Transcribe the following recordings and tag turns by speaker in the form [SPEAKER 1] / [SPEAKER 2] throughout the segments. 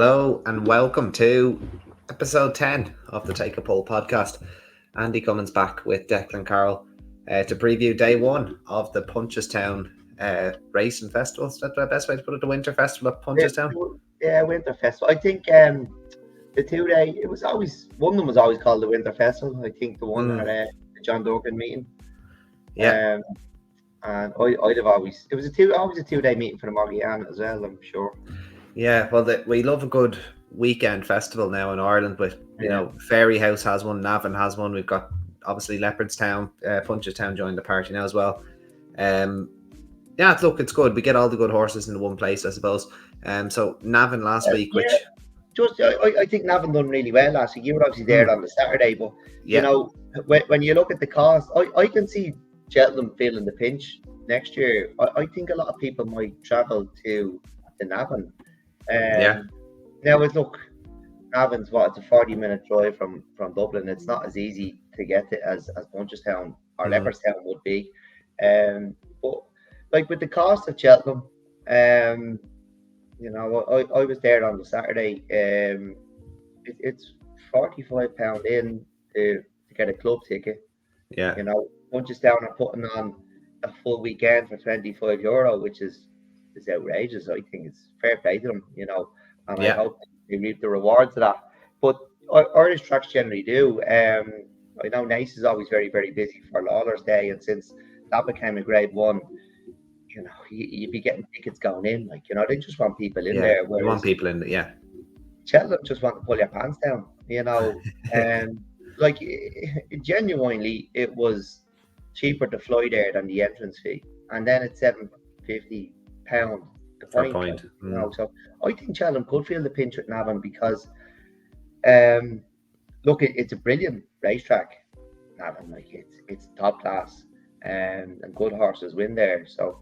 [SPEAKER 1] Hello and welcome to episode 10 of the Take a Poll podcast. Andy Cummins back with Declan Carroll to preview day one of the Punchestown Racing Festival. Is that the best way to put it? The Winter Festival of Punchestown?
[SPEAKER 2] Yeah, Winter Festival. I think the 2 day, it was always, one of them was always called the Winter Festival. I think the one at the John Durgan meeting.
[SPEAKER 1] Yeah.
[SPEAKER 2] And I'd have always, it was always a 2 day meeting for the Morgiana as well, I'm sure.
[SPEAKER 1] Yeah, well, we love a good weekend festival now in Ireland, but you know, Fairy House has one, Navan has one. We've got obviously Leopardstown, Punchestown joined the party now as well. Yeah, look, it's good. We get all the good horses in one place, I suppose. So Navan last week, which
[SPEAKER 2] I think Navan done really well last week. You were obviously there on the Saturday, but you know, when you look at the cost, I can see Cheltenham feeling the pinch next year. I think a lot of people might travel to the Navan. Now, look, Navan's it's a 40-minute drive from Dublin. It's not as easy to get to as Punchestown or Leopardstown would be. But like with the cost of Cheltenham, you know, I was there on the Saturday. It's £45 in to get a club ticket.
[SPEAKER 1] Yeah,
[SPEAKER 2] you know, Punchestown are putting on a full weekend for €25, which is outrageous. I think it's fair play to them, you know, and I hope they reap the rewards of that. But Irish tracks generally do. I know Nace is always very, very busy for Lawler's Day, and since that became a Grade 1, you know, you'd be getting tickets going in. Like, you know, they just want people in there.
[SPEAKER 1] They want people in there,
[SPEAKER 2] Cheltenham just want to pull your pants down, you know. Like, genuinely, it was cheaper to fly there than the entrance fee. And then it's £750 the point. You know, so I think Cheltenham could feel the pinch with Navan because, look, it's a brilliant racetrack. Navan, like it's top class, and good horses win there. So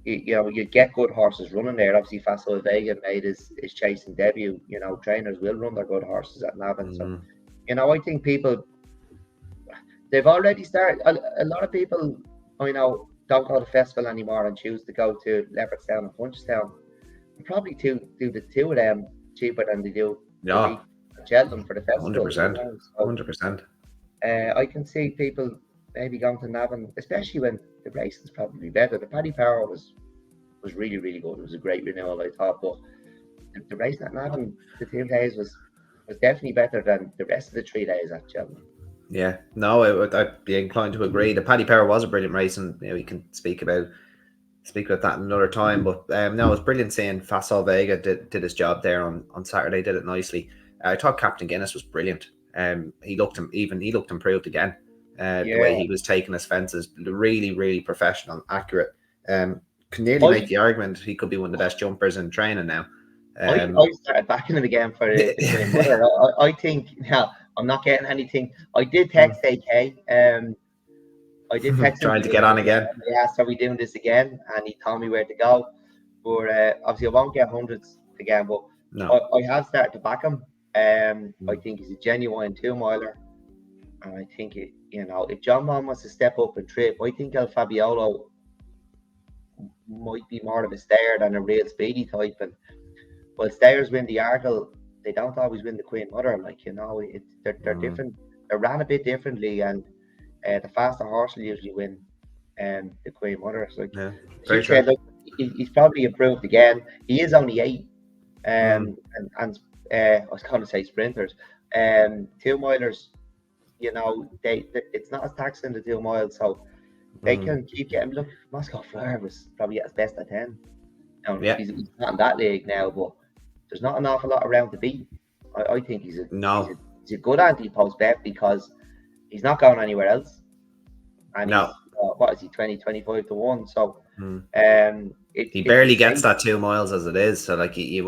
[SPEAKER 2] you know, you get good horses running there. Obviously, Facile Vega made his chasing debut. You know, trainers will run their good horses at Navan. So you know, I think they've already started. A lot of people I know don't go to the festival anymore and choose to go to Leopardstown and Punchestown. Probably do the two of them cheaper than they do Cheltenham for the festival.
[SPEAKER 1] 100%.
[SPEAKER 2] I can see people maybe going to Navan, especially when the racing's probably better. The Paddy Power was really, really good. It was a great renewal, I thought, but the racing at Navan, the 2 days was definitely better than the rest of the 3 days at Cheltenham.
[SPEAKER 1] Yeah, no, I'd be inclined to agree. The Paddy Power was a brilliant race, and you know, we can speak about that another time. But no, it was brilliant seeing Facile Vega did his job there on Saturday. Did it nicely. I thought Captain Guinness was brilliant. He looked improved again. The way he was taking his fences, really, really professional, accurate. Can nearly make the argument he could be one of the best jumpers in training now.
[SPEAKER 2] I started backing him again for the winner. I think I'm not getting anything. I did text AK. I did text him
[SPEAKER 1] trying to get on again.
[SPEAKER 2] He asked, "Are we doing this again?" And he told me where to go. But obviously, I won't get hundreds again. But
[SPEAKER 1] no.
[SPEAKER 2] I have started to back him. I think he's a genuine 2-miler, and I think you know, if John Bond wants to step up and trip, I think El Fabiolo might be more of a stayer than a real speedy type. And while stayers win the Argyle, they don't always win the Queen Mother. Like, you know, they're different. They're ran a bit differently, and the faster horse will usually win the Queen Mother. So look, he's probably improved again. He is only 8, and I was going to say sprinters, 2-milers. You know, it's not as taxing the 2 miles, so they can keep getting. Look, Moscow Fleur was probably at his best at 10. Now, he's not in that league now, but there's not an awful lot around to beat. I think he's a good anti-post bet because he's not going anywhere else. And what is he, 20-25 to 1? So
[SPEAKER 1] he barely gets that 2 miles as it is. So like we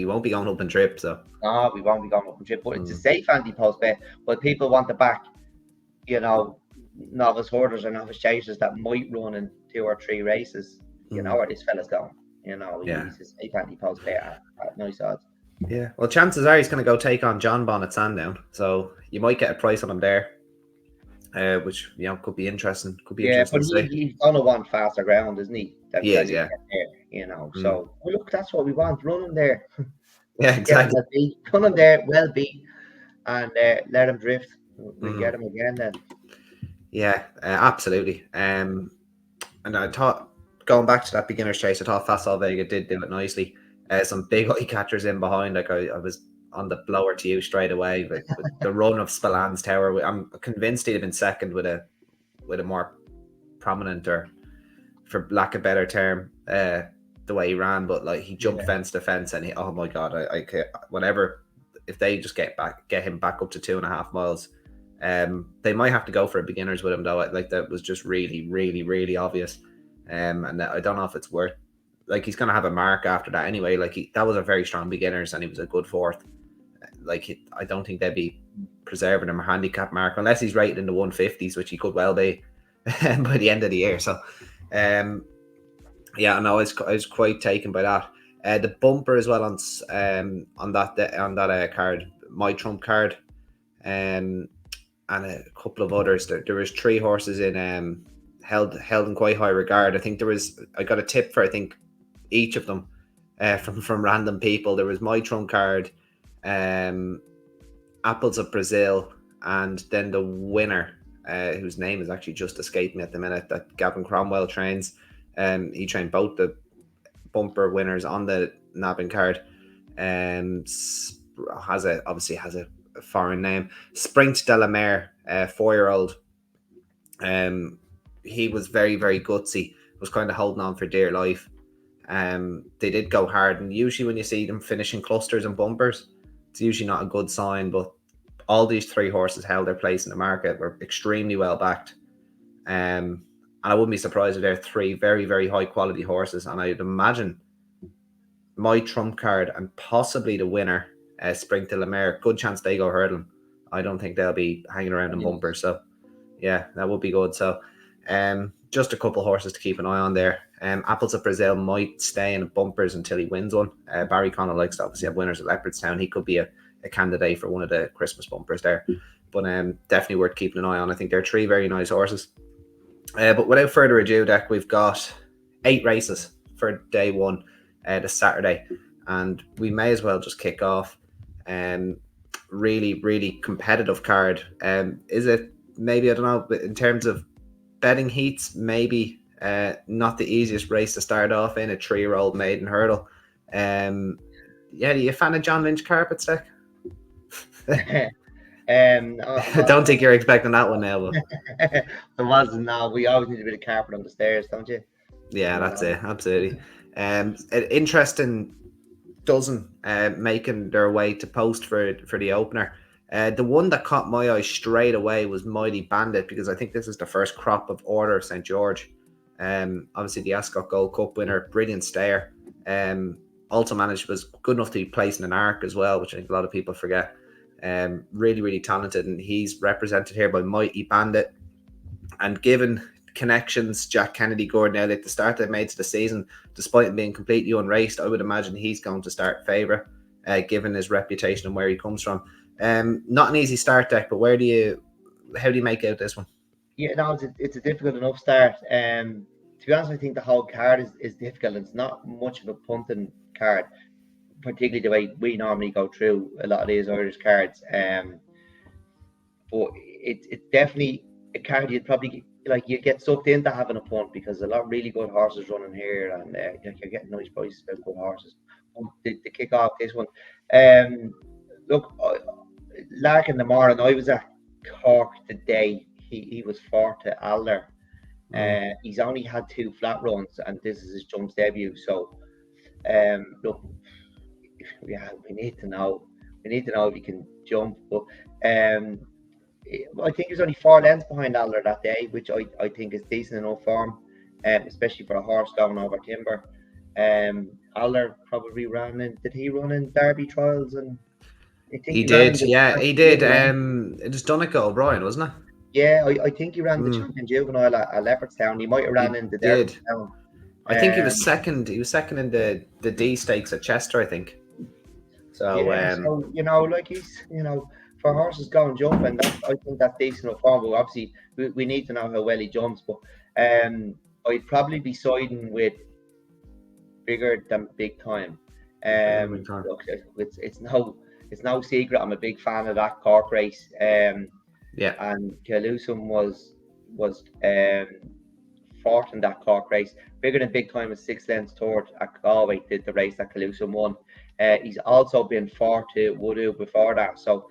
[SPEAKER 1] won't be going up and trip. So
[SPEAKER 2] no, we won't be going up and trip. But it's a safe anti-post bet. But people want to back, you know, novice herders or novice chasers that might run in 2 or 3 races. You know where this fella's going. You know, he's a safe anti-post bet at nice odds.
[SPEAKER 1] Yeah, well, chances are he's going to go take on John Bond at Sandown, so you might get a price on him there, which you know could be interesting. Could be interesting.
[SPEAKER 2] Yeah, but he's going to want faster ground, isn't he?
[SPEAKER 1] He is, yeah.
[SPEAKER 2] You know, so look, that's what we want, running there.
[SPEAKER 1] Yeah,
[SPEAKER 2] Get him
[SPEAKER 1] exactly.
[SPEAKER 2] well beat. Put him there, well beat, and let him drift. We'll
[SPEAKER 1] Mhm.
[SPEAKER 2] get him again then.
[SPEAKER 1] Yeah, absolutely. And I thought, going back to that beginner's chase, I thought Facile Vega did do it nicely. Some big eye catchers in behind. Like I was on the blower to you straight away. Like with the run of Spallan's Tower, I'm convinced he'd have been second with a more prominent, or for lack of a better term, the way he ran. But like he jumped
[SPEAKER 2] Yeah,
[SPEAKER 1] fence to fence, and oh my god, whenever, if they just get him back up to 2.5 miles. They might have to go for a beginners with him though. Like that was just really, really, really obvious. And I don't know if it's worth. Like he's gonna have a mark after that anyway. Like that was a very strong beginners, and he was a good fourth. Like I don't think they'd be preserving him a handicap mark unless he's rated in the 150s, which he could well be by the end of the year. So, um, yeah, no, I was quite taken by that. The bumper as well on that card, my trump card, um, and a couple of others. There was three horses in held in quite high regard. I got a tip for I think each of them from random people. There was my trump card, um, Apples of Brazil, and then the winner, whose name is actually just escaping me at the minute, that Gavin Cromwell trains. He trained both the bumper winners on the nabbing card. Obviously has a foreign name. Sprint de la Mer, 4-year-old. He was very, very gutsy. Was kind of holding on for dear life. They did go hard, and usually when you see them finishing clusters and bumpers, it's usually not a good sign. But all these three horses held their place in the market, were extremely well backed. And I wouldn't be surprised if they're three very, very high quality horses. And I'd imagine my trump card and possibly the winner, Spring to La Mer, good chance they go hurdling. I don't think they'll be hanging around in bumpers. So yeah, that would be good. So just a couple of horses to keep an eye on there. Apples of Brazil might stay in bumpers until he wins one. Barry Connell likes to obviously have winners at Leopardstown. He could be a candidate for one of the Christmas bumpers there. But definitely worth keeping an eye on. I think they're three very nice horses. But without further ado, Deck, we've got 8 races for day one, this Saturday, and we may as well just kick off. Really, really competitive card. Is it maybe, I don't know, but in terms of betting heats, maybe not the easiest race to start off in, a 3-year-old maiden hurdle. Yeah, are you a fan of John Lynch carpets, Deck? I don't think you're expecting that one now, but
[SPEAKER 2] it wasn't. No, we always need a bit of carpet on the stairs, don't you?
[SPEAKER 1] yeah, that's it. Absolutely. An interesting dozen making their way to post for the opener. The one that caught my eye straight away was Mighty Bandit, because I think this is the first crop of Order of St. George. Obviously the Ascot Gold Cup winner, brilliant stayer. Also was good enough to be placed in an arc as well, which I think a lot of people forget. Really, really talented, and he's represented here by Mighty Bandit. And given connections Jack Kennedy Gordon Elliott, the start they've made to the season, despite him being completely unraced, I would imagine he's going to start favourite, given his reputation and where he comes from. Not an easy start, Deck, but how do you make out this one?
[SPEAKER 2] Yeah, no, it's a difficult enough start. To be honest, I think the whole card is difficult. It's not much of a punting card, particularly the way we normally go through a lot of these Irish cards. But it's definitely a card you'd probably you get sucked into having a punt, because a lot of really good horses running here, and you're getting nice prices about good horses. To kick off this one, look, Larkin the Moran, I was at Cork today. He was 4 to Alder. He's only had 2 flat runs, and this is his jumps debut. So, look, yeah, we need to know if he can jump. But I think he was only 4 lengths behind Alder that day, which I think is decent enough form, especially for a horse going over timber. Alder probably ran in. Did he run in Derby trials? And I think
[SPEAKER 1] He did,
[SPEAKER 2] he
[SPEAKER 1] did. It was Donegal O'Brien, wasn't it?
[SPEAKER 2] Yeah, I think he ran the champion juvenile at Leopardstown. He might have ran in the Derby Town.
[SPEAKER 1] I think he was second. He was second in the D stakes at Chester, I think. So
[SPEAKER 2] yeah, so he's for horses going jumping, I think that's decent enough form. But obviously, we need to know how well he jumps. But I'd probably be siding with Bigger Than Big Time.
[SPEAKER 1] Big time.
[SPEAKER 2] Look, it's no secret. I'm a big fan of that Cork race.
[SPEAKER 1] Yeah.
[SPEAKER 2] And Calusum was fourth in that Cork race. Bigger than Big Time is 6 lengths toward at Galway, did the race that Calusum won. He's also been fourth to Woodoo before that. So,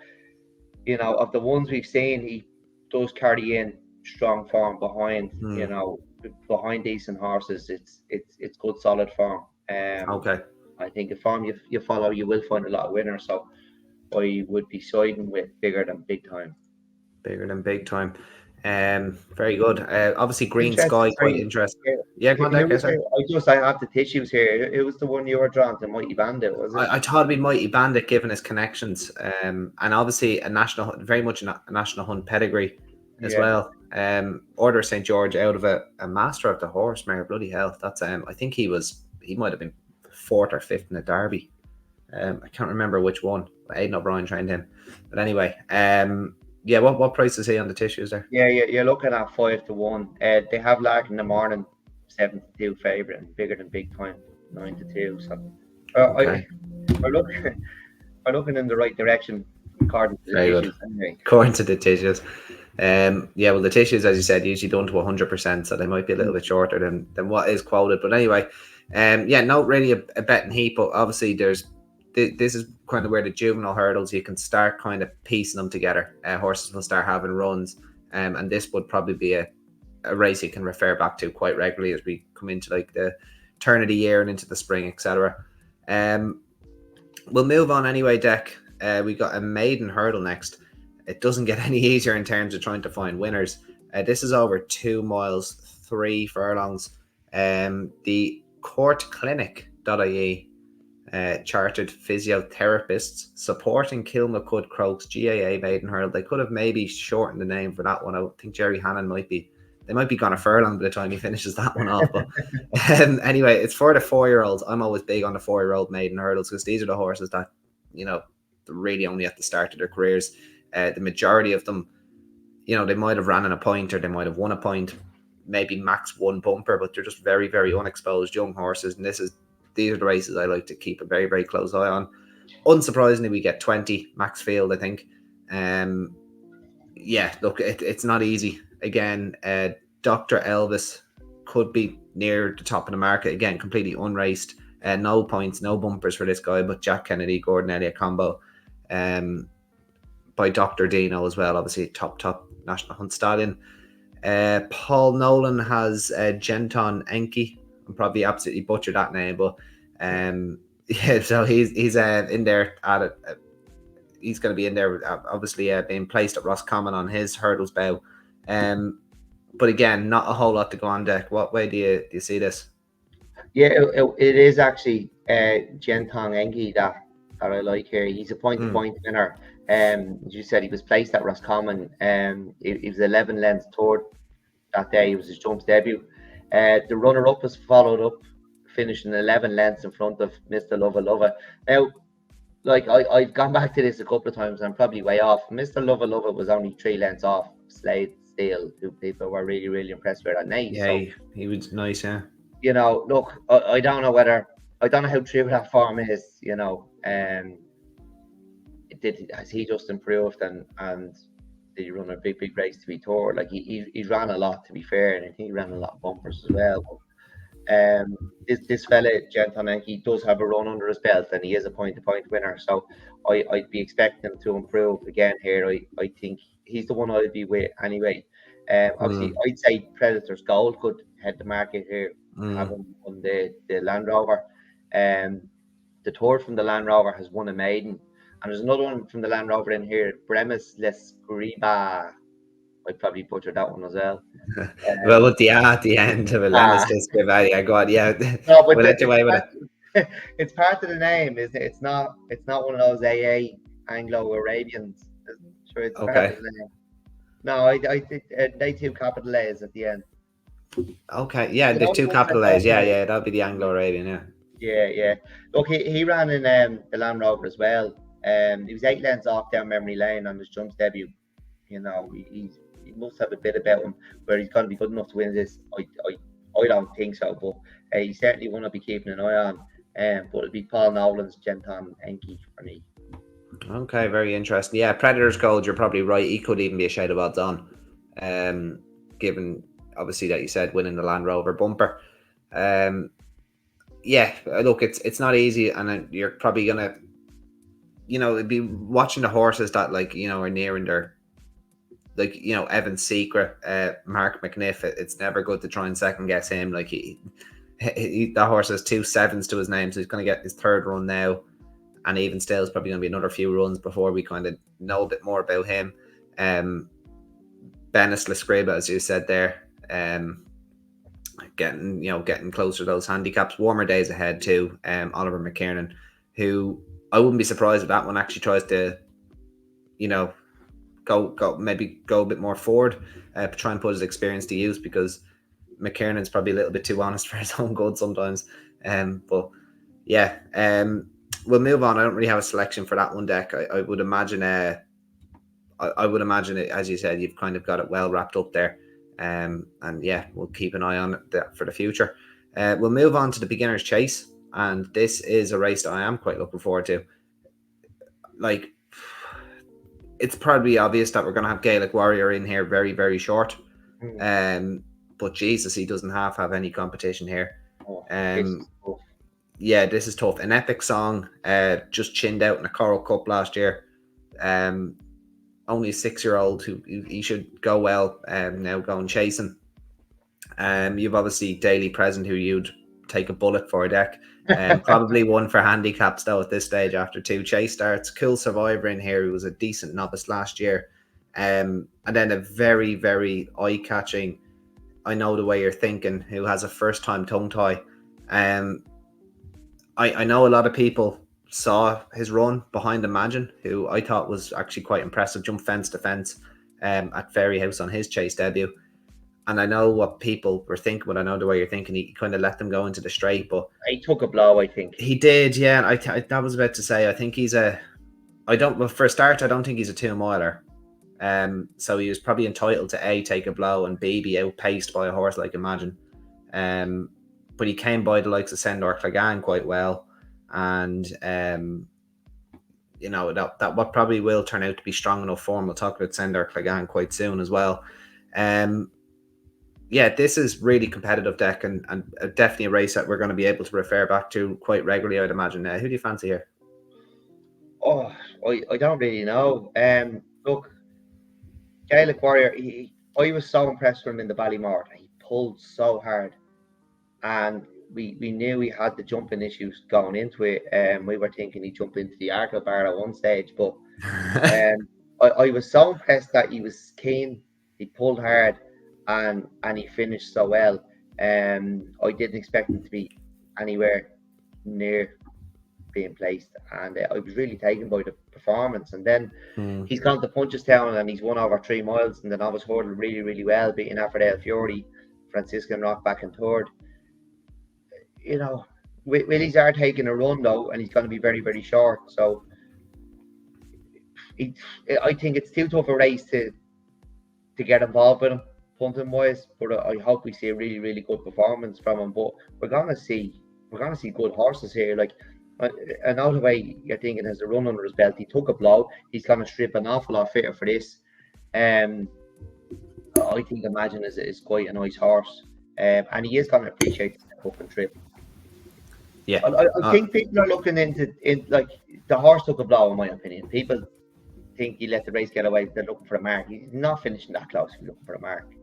[SPEAKER 2] you know, of the ones we've seen, he does carry in strong form behind, you know, behind decent horses. It's good solid form.
[SPEAKER 1] Okay.
[SPEAKER 2] I think the form you follow, you will find a lot of winners. So I would be siding with Bigger Than Big Time.
[SPEAKER 1] Bigger Than Big Time. Very good. Obviously, Green
[SPEAKER 2] Interesting.
[SPEAKER 1] Sky, quite
[SPEAKER 2] Sorry.
[SPEAKER 1] interesting. Yeah, go on,
[SPEAKER 2] Who
[SPEAKER 1] Deck.
[SPEAKER 2] was there? I have the tissues here. It was the one you were drawn to, Mighty Bandit, was it?
[SPEAKER 1] I thought it'd be Mighty Bandit given his connections, and obviously very much a national hunt pedigree as well. Order of St. George out of a master of the horse, Mayor bloody hell. That's I think he might have been fourth or fifth in the Derby. I can't remember which one. Aidan O'Brien trained him, but anyway, yeah. What price is he on the tissues there?
[SPEAKER 2] Yeah, you're looking at 5-1. They have Lark in the morning, 7-2 favourite, and Bigger Than Big Time, 9-2. So,
[SPEAKER 1] Okay.
[SPEAKER 2] we're looking in the right direction according to the
[SPEAKER 1] Very
[SPEAKER 2] tissues.
[SPEAKER 1] good.
[SPEAKER 2] Anyway.
[SPEAKER 1] According to the tissues. Yeah, well, the tissues, as you said, usually done to 100%, so they might be a little bit shorter than what is quoted. But anyway, yeah, not really a betting heap, but obviously this is kind of where the juvenile hurdles, you can start kind of piecing them together. Horses will start having runs, and this would probably be a race you can refer back to quite regularly as we come into like the turn of the year and into the spring, etc. We'll move on anyway, Deck. We got a maiden hurdle next. It doesn't get any easier in terms of trying to find winners. This is over 2 miles, 3 furlongs. The courtclinic.ie chartered physiotherapists supporting Kilmacud Crokes GAA maiden hurdle. They could have maybe shortened the name for that one. I think Jerry Hannon might be gone a furlong by the time he finishes that one off. But anyway, it's for the 4-year-olds. I'm always big on the 4-year-old maiden hurdles because these are the horses that, you know, they're really only at the start of their careers. The majority of them, you know, they might have ran in a point or they might have won a point, maybe max one bumper, but they're just very, very unexposed young horses. And these are the races I like to keep a very, very close eye on. Unsurprisingly, we get 20 max field, I think. Yeah, look, it's not easy. Again, Dr. Elvis could be near the top of the market. Again, completely unraced. No points, no bumpers for this guy, but Jack Kennedy, Gordon Elliott combo. By Dr. Dino as well, obviously top national hunt stallion. Paul Nolan has Genton Enki. I'm probably absolutely butchered that name, but yeah, so he's in there at it. He's going to be in there, obviously being placed at Roscommon on his hurdles bow. But again, not a whole lot to go on, Deck. What way do you see this?
[SPEAKER 2] Yeah, it is actually Gentong Engi that I like here. He's a point-to-point winner. As you said, he was placed at Roscommon. He was 11 lengths toward that day. It was his jumps debut. The runner-up was followed up, finishing 11 lengths in front of Mr. Lova Lova. Now, like I've gone back to this a couple of times, and I'm probably way off. Mr. Lova Lova was only 3 lengths off Slade Steele, who people were really, really impressed with that night.
[SPEAKER 1] Yeah, so, he was nice, yeah.
[SPEAKER 2] You know, look, I don't know how true that form is, you know. Has he just improved and did he run a big race to be Tour? Like he ran a lot, to be fair, and I think he ran a lot of bumpers as well. But, this fella Genton, he does have a run under his belt, and he is a point-to-point winner. So I'd be expecting him to improve again here. I think he's the one I'd be with anyway. Obviously, I'd say Predator's Gold could head the market here, having won the Land Rover. The Tour from the Land Rover has won a maiden, and there's another one from the Land Rover in here, Bremis Les Griba. I probably butchered that one as well.
[SPEAKER 1] Well, with the at the end of it, Lemis Discrevalli, I got, yeah.
[SPEAKER 2] No, but
[SPEAKER 1] we'll let you away with it.
[SPEAKER 2] It's part of the name, isn't it? It's not one of those AA Anglo-Arabians. Sure, it's part of the name. No, I think they 2 capital A's at the end.
[SPEAKER 1] Okay, yeah, the 2 capital A's, yeah, that'd be the Anglo-Arabian, yeah.
[SPEAKER 2] Yeah. Look, he ran in the Land Rover as well. He was 8 lengths off down memory lane on his jumps debut. You know, he must have a bit about him where he's going to be good enough to win this. I don't think so, but he certainly want to be keeping an eye on. But it'll be Paul Nolan's Genton Enki for me.
[SPEAKER 1] Okay, very interesting. Yeah, Predator's Gold, you're probably right. He could even be a shade of odds on, given obviously that you said winning the Land Rover bumper. Yeah, look, it's not easy, and you're probably gonna, it'd be watching the horses that are nearing their, Evan Secret, Mark McNiff. It's never good to try and second guess him. Like that horse has 2 7s to his name, so he's going to get his third run now, and even still, it's probably going to be another few runs before we kind of know a bit more about him. Benes Lescriba, as you said there, getting closer to those handicaps. Warmer days ahead too. Oliver McKiernan, who I wouldn't be surprised if that one actually tries to, go a bit more forward, try and put his experience to use, because McKiernan's probably a little bit too honest for his own good sometimes. But yeah, we'll move on. I don't really have a selection for that one, Deck. I would imagine. I would imagine it, as you said, you've kind of got it well wrapped up there. And yeah, we'll keep an eye on it for the future. We'll move on to the Beginner's Chase, and this is a race that I am quite looking forward to. Like, it's probably obvious that we're going to have Gaelic Warrior in here very, very short. But Jesus, he doesn't have any competition here. Yeah, this is tough. An epic song, just chinned out in a Coral Cup last year. Only a 6-year-old who he should go well. Now going chasing. You've obviously Daily Present, who you'd take a bullet for, Deck. Probably one for handicaps though at this stage after 2 chase starts. Cool Survivor in here, who was a decent novice last year. And then a very, very eye-catching I Know the Way You're Thinking, who has a first-time tongue tie. I know a lot of people saw his run behind Imagine, who I thought was actually quite impressive, jumped fence to fence at Fairyhouse on his chase debut. And I know what people were thinking, but I know the way you're thinking. He kind of let them go into the straight, but
[SPEAKER 2] he took a blow, I think.
[SPEAKER 1] He did, yeah. And that was about to say, I think he's for a start, I don't think he's a 2-miler. So he was probably entitled to A, take a blow, and B, be outpaced by a horse like Imagine. But he came by the likes of Sendor Clegane quite well, and that what probably will turn out to be strong enough form. We'll talk about Sendor Clegane quite soon as well. Yeah, this is really competitive, Deck, and definitely a race that we're going to be able to refer back to quite regularly, I'd imagine. Who do you fancy here?
[SPEAKER 2] Oh, I don't really know. Look, Gaelic Warrior, I was so impressed with him in the Ballymore. He pulled so hard, and we knew he had the jumping issues going into it. We were thinking he'd jump into the Arkle bar at one stage, but I was so impressed that he was keen. He pulled hard, and he finished so well. I didn't expect him to be anywhere near being placed, and I was really taken by the performance. And then he's gone to Punchestown and he's won over 3 miles, and the novice hurdle really, really well, beating Affordale Fury, Franciscan Rock back in third. Willie's are taking a run though, and he's going to be very, very short. So I think it's too tough a race to get involved with him punting wise. But I hope we see a really, really good performance from him. But we're gonna see good horses here. Like, I know the way you're thinking, has a run under his belt. He took a blow. He's gonna strip an awful lot fitter for this. I think Imagine is quite a nice horse, and he is gonna appreciate the step up and trip.
[SPEAKER 1] Yeah,
[SPEAKER 2] I think people are looking into like the horse took a blow, in my opinion. People think he let the race get away. They're looking for a mark. He's not finishing that close. If you're looking for a mark,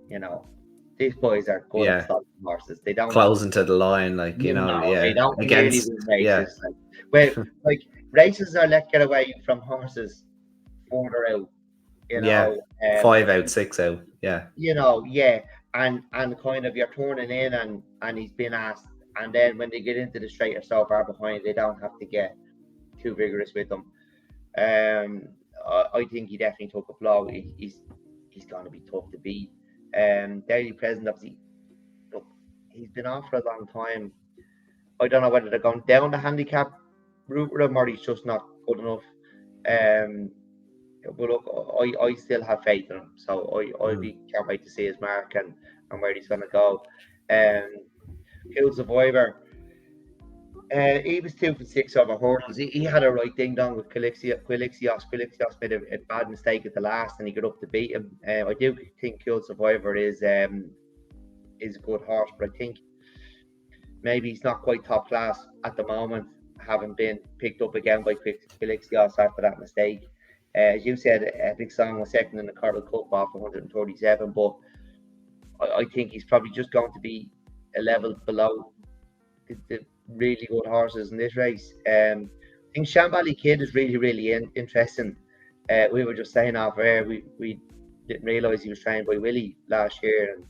[SPEAKER 2] these boys are good at stopping horses. They don't
[SPEAKER 1] closing to the line,
[SPEAKER 2] they don't against really races. Like races are let get away from horses further out.
[SPEAKER 1] 5 out, 6 out.
[SPEAKER 2] And kind of you're turning in, and he's been asked, and then when they get into the straight or so far behind, they don't have to get too vigorous with them. I think he definitely took a blow. He's going to be tough to beat. Daily Present, obviously, look, he's been off for a long time. I don't know whether they're going down the handicap route with him, or he's just not good enough. But look, I still have faith in him, so can't wait to see his mark and where he's going to go. Cool Survivor, He was 2 for 6 over hurdles. He had a right ding dong with Quilixios. Quilixios made a bad mistake at the last, and he got up to beat him. I do think Kill Survivor is a good horse, but I think maybe he's not quite top class at the moment, having been picked up again by Quilixios after that mistake. As you said, Big Song was second in the Coral Cup off 137, but I think he's probably just going to be a level below the really good horses in this race. I think Shambally Kid is really interesting. We were just saying off air, we didn't realise he was trained by Willie last year, and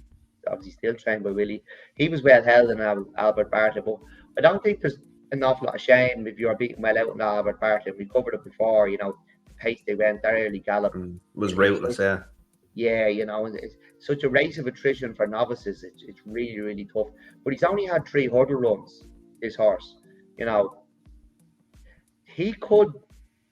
[SPEAKER 2] obviously still trained by Willie. He was well held in Albert Bartlett, but I don't think there's an awful lot of shame if you're beating well out in Albert Bartlett. We covered it before, the pace they went, that early gallop
[SPEAKER 1] was ruthless, yeah.
[SPEAKER 2] Yeah, it's such a race of attrition for novices. It's really tough. But he's only had 3 hurdle runs, this horse. He could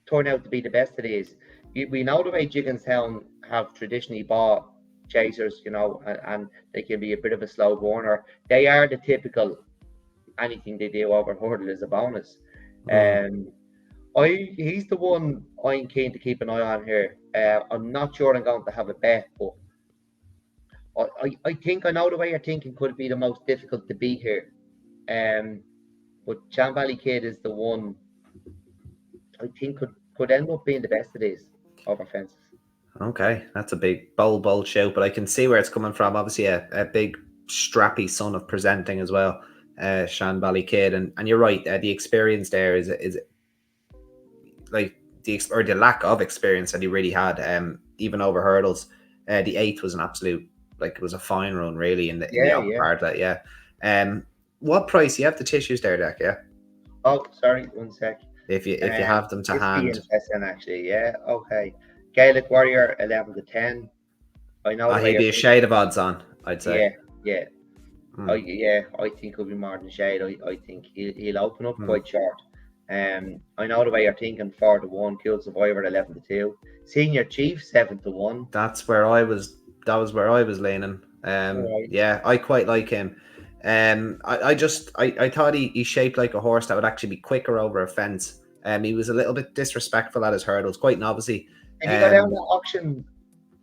[SPEAKER 2] turn out to be the best it is. We know the way Jigginstown have traditionally bought chasers, and they can be a bit of a slow burner. They are the typical, anything they do over hurdle is a bonus. He's the one I'm keen to keep an eye on here. I'm not sure I'm going to have a bet, but I think I know the way you're thinking could be the most difficult to beat here. But Shambally Kid is the one I think could end up being the best it is over fences.
[SPEAKER 1] Okay, that's a big bold shout, but I can see where it's coming from. Obviously, a big strappy son of presenting as well, Shambally Kid, and you're right. The experience there is like the lack of experience that he really had. Even over hurdles, the 8th was an absolute, like, it was a fine run really in the upper part of that. Yeah. What price? You have the tissues there, Deck? Yeah.
[SPEAKER 2] Oh, sorry, 1 sec.
[SPEAKER 1] If you have them to hand.
[SPEAKER 2] Interesting, actually. Yeah. Okay. Gaelic Warrior 11 to 10. I know.
[SPEAKER 1] He'd be a shade of odds on, I'd say.
[SPEAKER 2] Yeah. I think he'll be more than shade. I think he'll open up quite short. I know the way you're thinking. 4 to 1. Kill Survivor 11 to 2. Senior Chief 7 to 1.
[SPEAKER 1] That was where I was leaning. Right. Yeah, I quite like him. I thought he shaped like a horse that would actually be quicker over a fence. He was a little bit disrespectful at his hurdles, quite novicy.
[SPEAKER 2] And he got down the auction.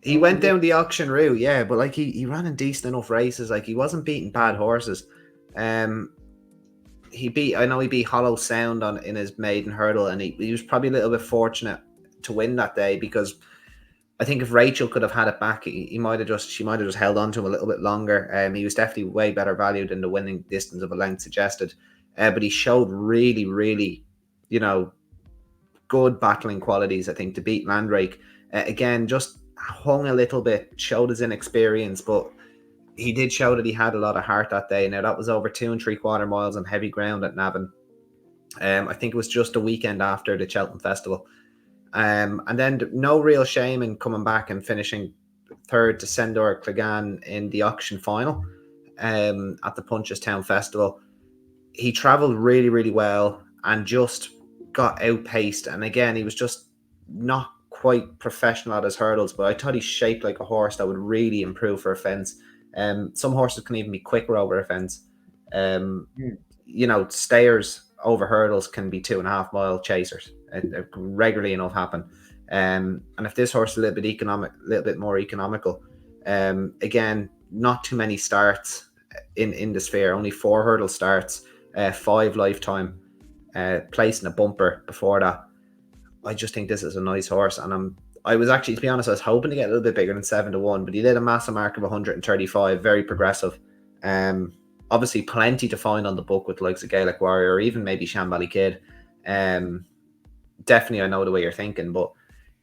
[SPEAKER 1] He went down the auction route, yeah, but like he ran in decent enough races. Like, he wasn't beating bad horses. He beat Hollow Sound in his maiden hurdle, and he was probably a little bit fortunate to win that day, because I think if Rachel could have had it back, she might have just held on to him a little bit longer. He was definitely way better valued than the winning distance of a length suggested. But he showed really, good battling qualities, I think, to beat Landrake. Again, just hung a little bit, showed his inexperience, but he did show that he had a lot of heart that day. Now, that was over 2 3/4 miles on heavy ground at Navan. I think it was just a weekend after the Cheltenham Festival. And then no real shame in coming back and finishing 3rd to Sendor Clegane in the auction final at the Punchestown Festival. He travelled really well and just got outpaced. And again, he was just not quite professional at his hurdles, but I thought he shaped like a horse that would really improve for a fence. Some horses can even be quicker over a fence. Stayers over hurdles can be 2.5 mile chasers. It regularly enough happen. And if this horse is a little bit more economical, again, not too many starts in the sphere, only 4 hurdle starts, 5 lifetime, placing a bumper before that. I just think this is a nice horse, and I was actually, to be honest, I was hoping to get a little bit bigger than 7 to 1, but he did a massive mark of 135, very progressive. Obviously plenty to find on the book with the likes of Gaelic Warrior, or even maybe Shambally Kid. Definitely, I know the way you're thinking, but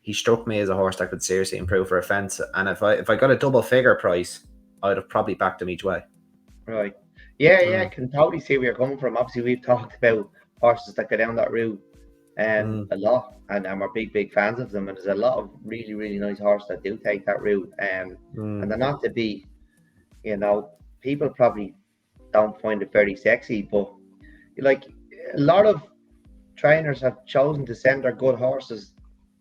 [SPEAKER 1] he struck me as a horse that could seriously improve for a fence. And if I got a double figure price, I'd have probably backed him each way.
[SPEAKER 2] Right. Yeah, I can totally see where you're coming from. Obviously, we've talked about horses that go down that route a lot, and we're big fans of them. And there's a lot of really nice horses that do take that route. And they're not to be, people probably don't find it very sexy, but like a lot of trainers have chosen to send their good horses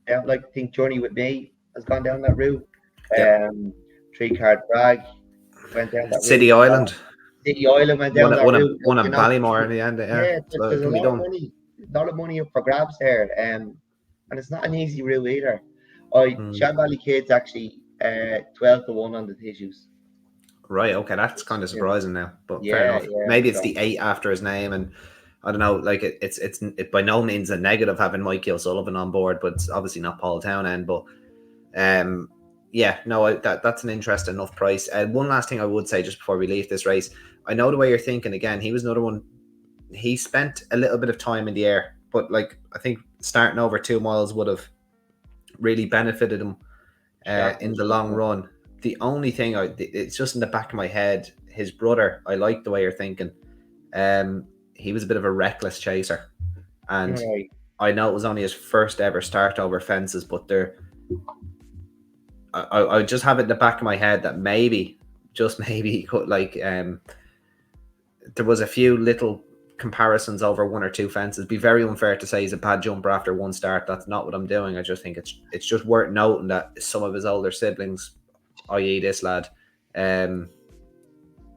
[SPEAKER 2] out. Like, I think Journey with Me has gone down that route. 3 Card Bragg went down that
[SPEAKER 1] City
[SPEAKER 2] route.
[SPEAKER 1] Island.
[SPEAKER 2] City Island went down that route.
[SPEAKER 1] One
[SPEAKER 2] You
[SPEAKER 1] at
[SPEAKER 2] know,
[SPEAKER 1] Ballymore in the end. Yeah,
[SPEAKER 2] yeah,
[SPEAKER 1] so it
[SPEAKER 2] there's
[SPEAKER 1] can be done.
[SPEAKER 2] a lot of money up for grabs there, and it's not an easy route either. Shan Valley kids actually 12-1 on the tissues.
[SPEAKER 1] Right, okay, that's kind of surprising now, but fair
[SPEAKER 2] Yeah,
[SPEAKER 1] enough.
[SPEAKER 2] yeah.
[SPEAKER 1] Maybe it's
[SPEAKER 2] So
[SPEAKER 1] the 8 after his name, and I don't know. Like it's by no means a negative having Mikey O'Sullivan on board, but it's obviously not Paul Townend. But yeah, no, that's an interesting enough price. One last thing I would say just before we leave this race, I know the way you're thinking. Again, he was another one. He spent a little bit of time in the air, but like I think starting over 2 miles would have really benefited him in the long run. The only thing it's just in the back of my head. His brother, I like the way you're thinking. He was a bit of a reckless chaser, and
[SPEAKER 2] right.
[SPEAKER 1] I know it was only his first ever start over fences, but I just have it in the back of my head that maybe, just maybe, he could there was a few little comparisons over 1 or 2 fences. It'd be very unfair to say he's a bad jumper after one start. That's not what I'm doing. I just think it's just worth noting that some of his older siblings, i.e. this lad, it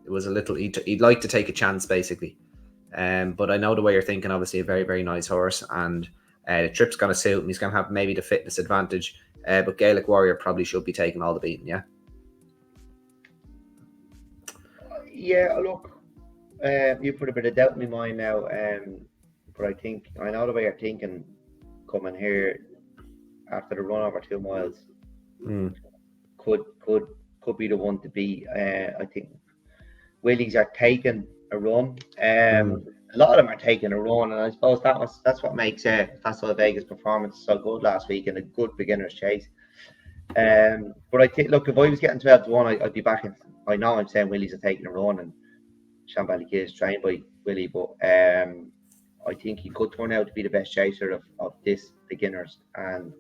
[SPEAKER 1] was a little, he'd like to take a chance basically. But I know the way you're thinking. Obviously a very, very nice horse, and the trip's going to suit him. He's going to have maybe the fitness advantage, but Gaelic Warrior probably should be taking all the beating.
[SPEAKER 2] Yeah, look, you put a bit of doubt in my mind now, but I know the way you're thinking coming here after the run over 2 miles could be the one to beat. I think Willies are taking a run. A lot of them are taking a run, and I suppose that's what makes Festival of Vegas performance so good last week and a good beginner's chase. But I think, look, if I was getting 12-1, I'd be backing. I know I'm saying Willies are taking a run, and Shan Valley Kid is trained by Willie, but I think he could turn out to be the best chaser of this beginners. And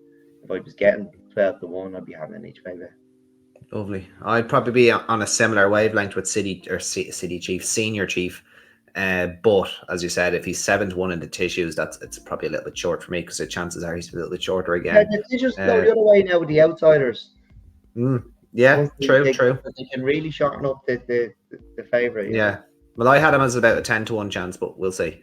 [SPEAKER 2] if I was getting 12-1, I'd be having each favourite.
[SPEAKER 1] Lovely. I'd probably be on a similar wavelength with City Chief, Senior Chief. But as you said, if he's 7-1 in the tissues, it's probably a little bit short for me, because the chances are he's a little bit shorter again.
[SPEAKER 2] Yeah, the tissues go the other way now with the outsiders.
[SPEAKER 1] Yeah, true.
[SPEAKER 2] They can really shorten up the favourite.
[SPEAKER 1] Yeah. Well, I had him as about a 10-1 chance, but we'll see.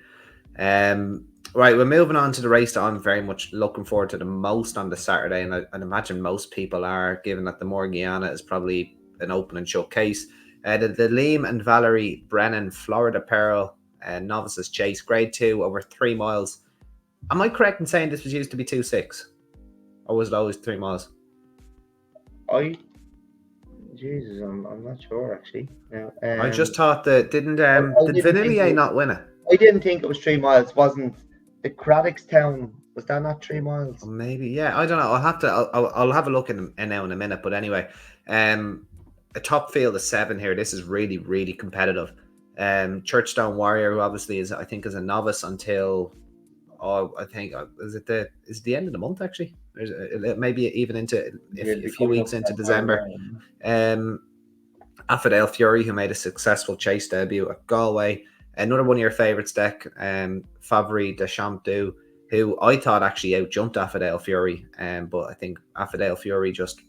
[SPEAKER 1] Right, we're moving on to the race that I'm very much looking forward to the most on the Saturday, and I'd imagine most people are, given that the Morgiana is probably an open and shut case. The Liam and Valerie Brennan Florida Pearl Novices Chase, Grade 2, over 3 miles. Am I correct in saying this was used to be 2.6? Or was it always 3 miles?
[SPEAKER 2] Jesus, I'm not sure actually.
[SPEAKER 1] I just thought that did Vanillier not win it?
[SPEAKER 2] I didn't think it was 3 miles. Wasn't the Craddockstown? Was that not 3 miles?
[SPEAKER 1] Maybe, yeah. I don't know. I'll have a look in now in a minute. But anyway, a top field of 7 here. This is really, really competitive. Churchstone Warrior, who obviously is a novice until I think is it the end of the month actually? Maybe even into a few weeks into December. Affidale Fury, who made a successful chase debut at Galway. Another one of your favourites, Deck, Favre de Champdou, who I thought actually outjumped Affidale Fury, but I think Affidale Fury just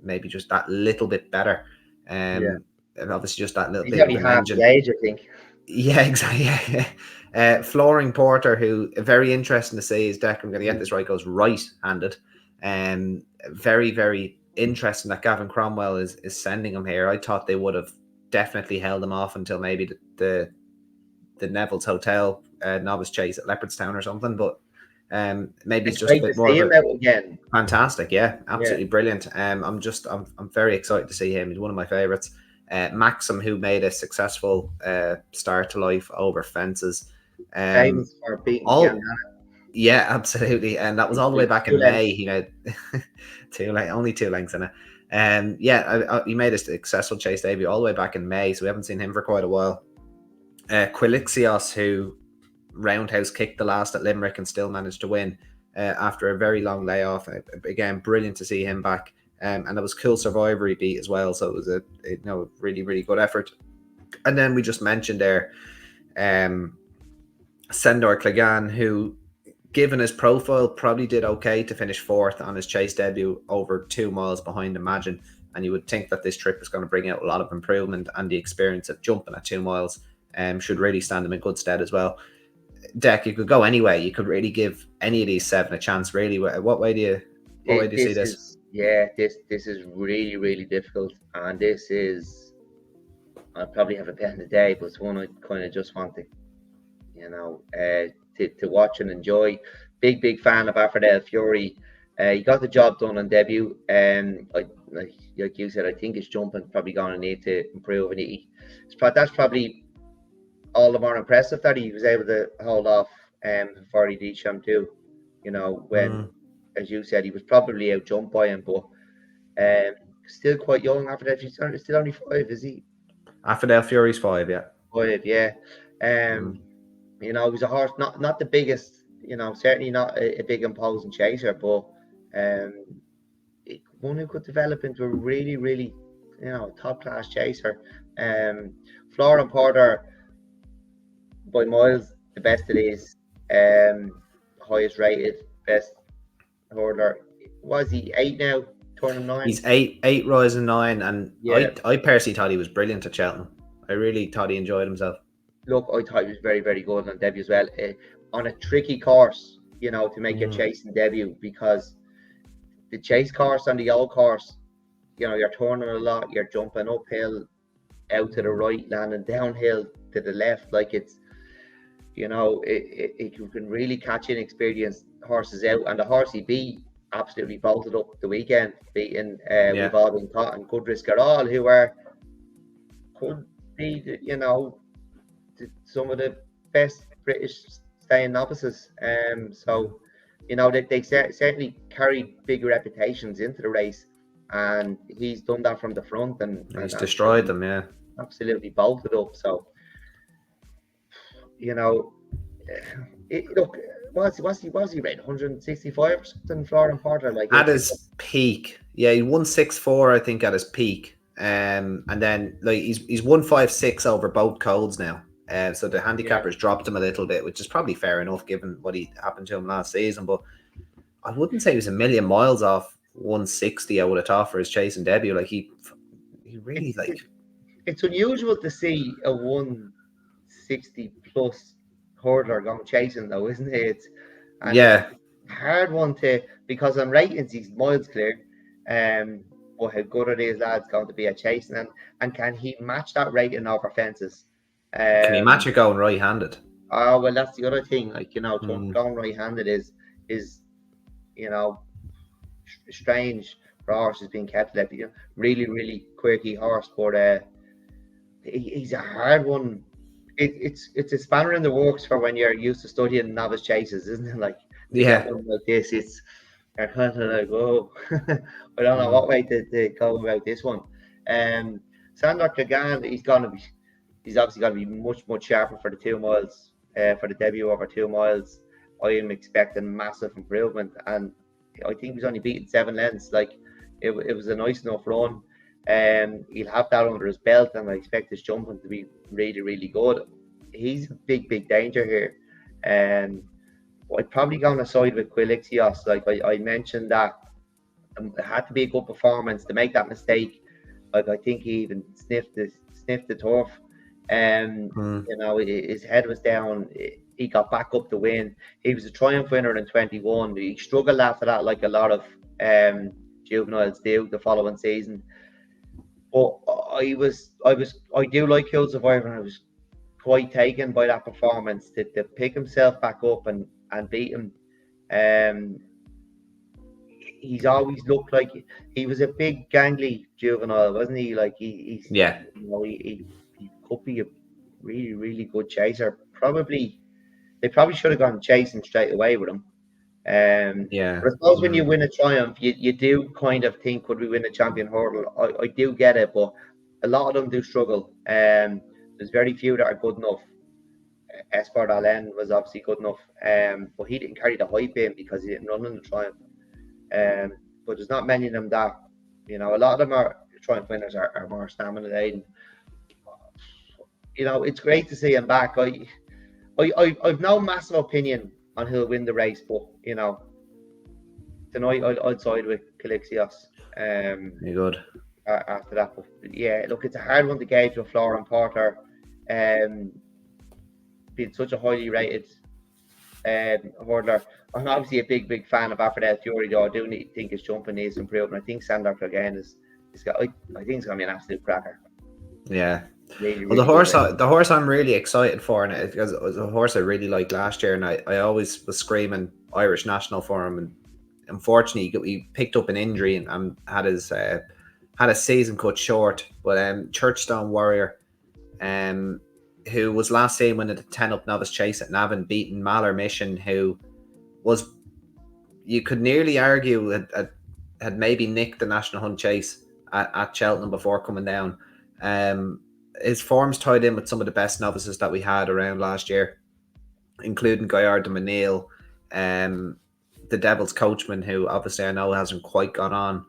[SPEAKER 1] that little bit better. And obviously just that little bit of an engine.
[SPEAKER 2] Age, I think.
[SPEAKER 1] Yeah, exactly. Flooring Porter, who very interesting to see, is Deck, I'm going to get this right, goes right-handed. Very, very interesting that Gavin Cromwell is sending him here. I thought they would have definitely held him off until maybe the Neville's Hotel novice chase at Leopardstown or something, but maybe it's just a bit more of
[SPEAKER 2] again.
[SPEAKER 1] Fantastic, yeah, absolutely brilliant. I'm very excited to see him. He's one of my favorites. Maxim, who made a successful start to life over fences.
[SPEAKER 2] Famous for beating
[SPEAKER 1] yeah, absolutely, and that was all the way back in May. He made only 2 lengths in it. He made a successful chase debut all the way back in May, so we haven't seen him for quite a while. Quilixios, who roundhouse kicked the last at Limerick and still managed to win after a very long layoff. Again, brilliant to see him back. And it was Cool Survivor he beat as well, so it was a really, really good effort. And then we just mentioned there Sendor Clegane, who, given his profile, probably did okay to finish 4th on his chase debut over 2 miles behind Imagine. And you would think that this trip is going to bring out a lot of improvement, and the experience of jumping at 2 miles should really stand them in good stead as well. Deck, you could go anyway. You could really give any of these 7 a chance. Really, what way do you see this?
[SPEAKER 2] This is really, really difficult, and this is, I'll probably have a bet in the day, but it's one I kind of just want to, to watch and enjoy. Big fan of Affordale Fury. He got the job done on debut. Like you said, I think his jumping probably going to need to improve, and that's probably all the more impressive that he was able to hold off for Deschamps too. When, as you said, he was probably out jumped by him, but still quite young. After that, he's still only 5, is he?
[SPEAKER 1] Affordale Fury's 5, yeah.
[SPEAKER 2] 5, yeah. He was a horse, not the biggest, certainly not a big imposing chaser, but one who could develop into a really, really, top class chaser. Flora and Porter, by miles, the best it is. Highest rated, best hurdler. Was he 8 now? Turning 9?
[SPEAKER 1] He's 8 rising 9, and yeah. I personally thought he was brilliant at Cheltenham. I really thought he enjoyed himself.
[SPEAKER 2] Look, I thought he was very, very good on debut as well. On a tricky course, to make your chasing debut, because the chase course on the old course, you're turning a lot, you're jumping uphill, out to the right, landing downhill to the left. Like it can really catch inexperienced horses out, and the horse he beat absolutely bolted up the weekend, beating Revolving Thought and Good Risk at All, who could be, some of the best British staying novices. So, they certainly carry big reputations into the race, and he's done that from the front, and
[SPEAKER 1] he's destroyed them, yeah.
[SPEAKER 2] Absolutely bolted up. So, look, was he rated 165 or something, Flora and Porter? Like
[SPEAKER 1] at his peak, yeah, he won 6-4, I think, at his peak. And then he's 156 over both codes now. So the handicappers dropped him a little bit, which is probably fair enough given what happened to him last season. But I wouldn't say he was a million miles off 160. I would have thought for his chasing debut. Like he really
[SPEAKER 2] It's unusual to see a 160 plus hurdler going chasing, though, isn't it? It's a hard one to, because on ratings he's miles clear. But how good are these lads going to be at chasing, and can he match that rating over fences?
[SPEAKER 1] Can he match it going right-handed?
[SPEAKER 2] Oh, well, that's the other thing. Like, going right-handed is strange for horses being kept left. Really, really quirky horse, but he's a hard one. It's a spanner in the works for when you're used to studying novice chases, isn't it? Like, like this, it's kind of like, oh, I don't know what way to go about this one. Sandor Clegane, he's obviously going to be much sharper for the 2 miles, for the debut over 2 miles. I am expecting massive improvement, and I think he's only beaten 7 lengths. Like, it was a nice enough run. He'll have that under his belt, and I expect his jumping to be really, really good. He's a big danger here. I'd probably go on a side with Quilixios. Like I mentioned, that it had to be a good performance to make that mistake. Like, I think he even sniffed the turf. His head was down. He got back up to win. He was a triumph winner in 21. He struggled after that, like a lot of juveniles do the following season. But I do like Hill Survivor, and I was quite taken by that performance to pick himself back up and beat him. He's always looked like he was a big gangly juvenile, wasn't he? Like he could be a really, really good chaser. They probably should have gone chasing straight away with him. But I suppose when you win a triumph, you do kind of think, could we win a champion hurdle? I do get it, but a lot of them do struggle. There's very few that are good enough. Esport Allen was obviously good enough, but he didn't carry the hype in because he didn't run in the triumph. But there's not many of them that, a lot of them are triumph winners are more stamina laden. It's great to see him back. I've no massive opinion on who'll win the race, but tonight I'd side with Quilixios.
[SPEAKER 1] Very good.
[SPEAKER 2] after that. But yeah, look, it's a hard one to gauge with Florian Porter, being such a highly rated hurdler. I'm obviously a big fan of Aphrodite Fury, though. I do think his jumping needs improvement. I think Sandor Clegane is got. I think it's gonna be an absolute cracker.
[SPEAKER 1] Yeah.
[SPEAKER 2] Really,
[SPEAKER 1] Well,
[SPEAKER 2] really good race.
[SPEAKER 1] the horse I'm really excited for, and because it was a horse I really liked last year, and I always was screaming Irish national for him, and unfortunately he picked up an injury and had his season cut short. But Churchstone Warrior, who was last seen winning the 10 up novice chase at Navan, beating Maller Mission, who was, you could nearly argue had maybe nicked the National Hunt chase at Cheltenham before coming down. His form's tied in with some of the best novices that we had around last year, including Gaillard de Menil, the Devil's Coachman, who obviously I know hasn't quite gone on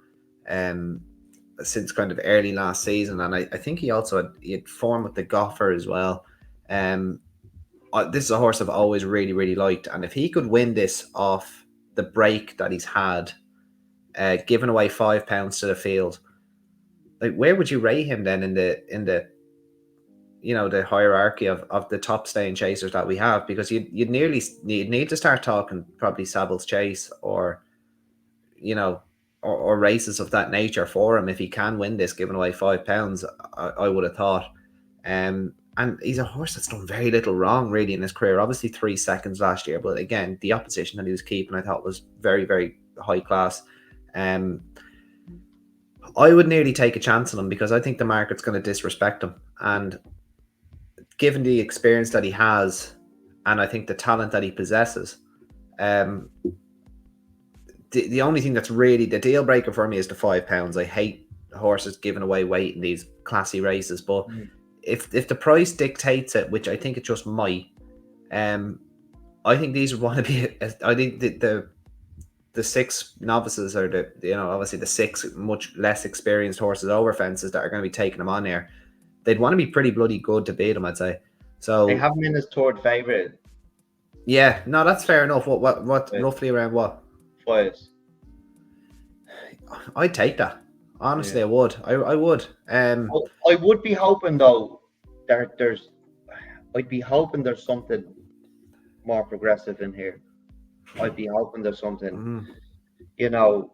[SPEAKER 1] since kind of early last season, and I think he also had form with the Goffer as well. This is a horse I've always really, really liked, and if he could win this off the break that he's had, giving away £5 to the field, like where would you rate him then in the the hierarchy of the top staying chasers that we have? Because you'd need to start talking probably Savills Chase or or races of that nature for him if he can win this, giving away £5. I would have thought. And he's a horse that's done very little wrong really in his career. Obviously 3 seconds last year, but again, the opposition that he was keeping I thought was very, very high class. I would nearly take a chance on him because I think the market's going to disrespect him, and given the experience that he has and I think the talent that he possesses, the only thing that's really the deal breaker for me is the £5. I hate horses giving away weight in these classy races, but if the price dictates it, which I think it just might, I think these would want to be. I think the 6 novices are obviously the 6 much less experienced horses over fences that are going to be taking them on here. They'd want to be pretty bloody good to beat them, I'd say. So
[SPEAKER 2] they have him in as third favourite.
[SPEAKER 1] Yeah, no, that's fair enough. What roughly around what?
[SPEAKER 2] 5.
[SPEAKER 1] I'd take that. Honestly, yeah. I would.
[SPEAKER 2] I would be hoping though that I'd be hoping there's something more progressive in here. I'd be hoping there's something. I'm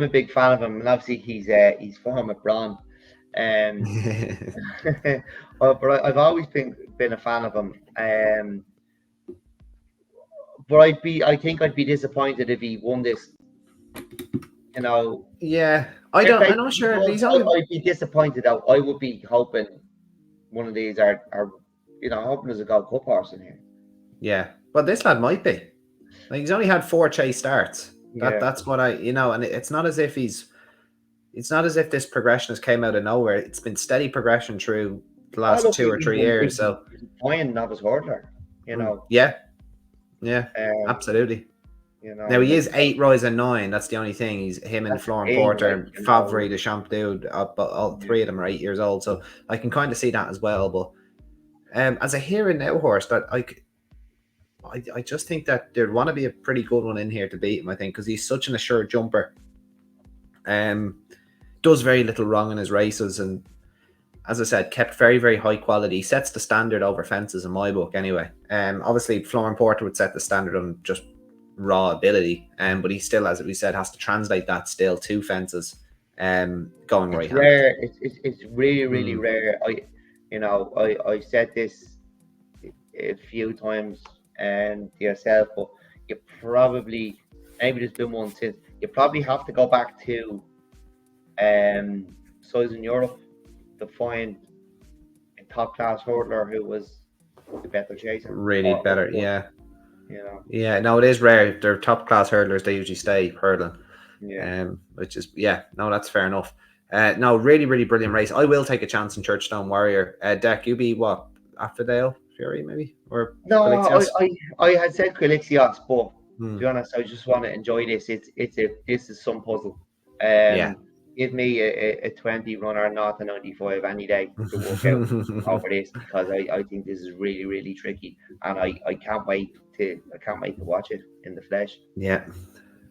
[SPEAKER 2] a big fan of him, and obviously he's from at Braun. But I've always been a fan of him. But I think I'd be disappointed if he won this.
[SPEAKER 1] Yeah, I'm not sure.
[SPEAKER 2] I'd be disappointed. I would be hoping one of these are hoping there's a Gold Cup horse in here.
[SPEAKER 1] Yeah, but this lad might be. Like, he's only had 4 chase starts. That's what and it's not as if this progression has came out of nowhere. It's been steady progression through the last 2 or 3 years. So
[SPEAKER 2] playing novice hurdler,
[SPEAKER 1] Yeah, absolutely. Now he is 8 rise and 9. That's the only thing. He's him and Florian Porter and Favre the Champdou. But all 3 of them are 8 years old, so I can kind of see that as well. But as a here and now horse, that I just think that there'd want to be a pretty good one in here to beat him. I think because he's such an assured jumper. Does very little wrong in his races, and as I said, kept very, very high quality. He sets the standard over fences in my book anyway. Obviously Florian Porter would set the standard on just raw ability, but he still, as we said, has to translate that still to fences, going right hand.
[SPEAKER 2] Rare. It's really, really rare. I said this a few times to yourself, but you probably, maybe there's been one since, you probably have to go back to Size in Europe to find a top class hurdler who was the better chaser.
[SPEAKER 1] Really better, yeah. Yeah, no, it is rare. They're top class hurdlers. They usually stay hurdling. Which is that's fair enough. No, really, really brilliant race. I will take a chance in Churchstone Warrior. Deck, you be what, Aphrodite Fury maybe, or
[SPEAKER 2] no? I had said Quilixios, but to be honest, I just want to enjoy this. This is some puzzle. Give me a 20 runner north of 95 any day to work out over this, because I think this is really, really tricky, and I can't wait to watch it in the flesh.
[SPEAKER 1] Yeah,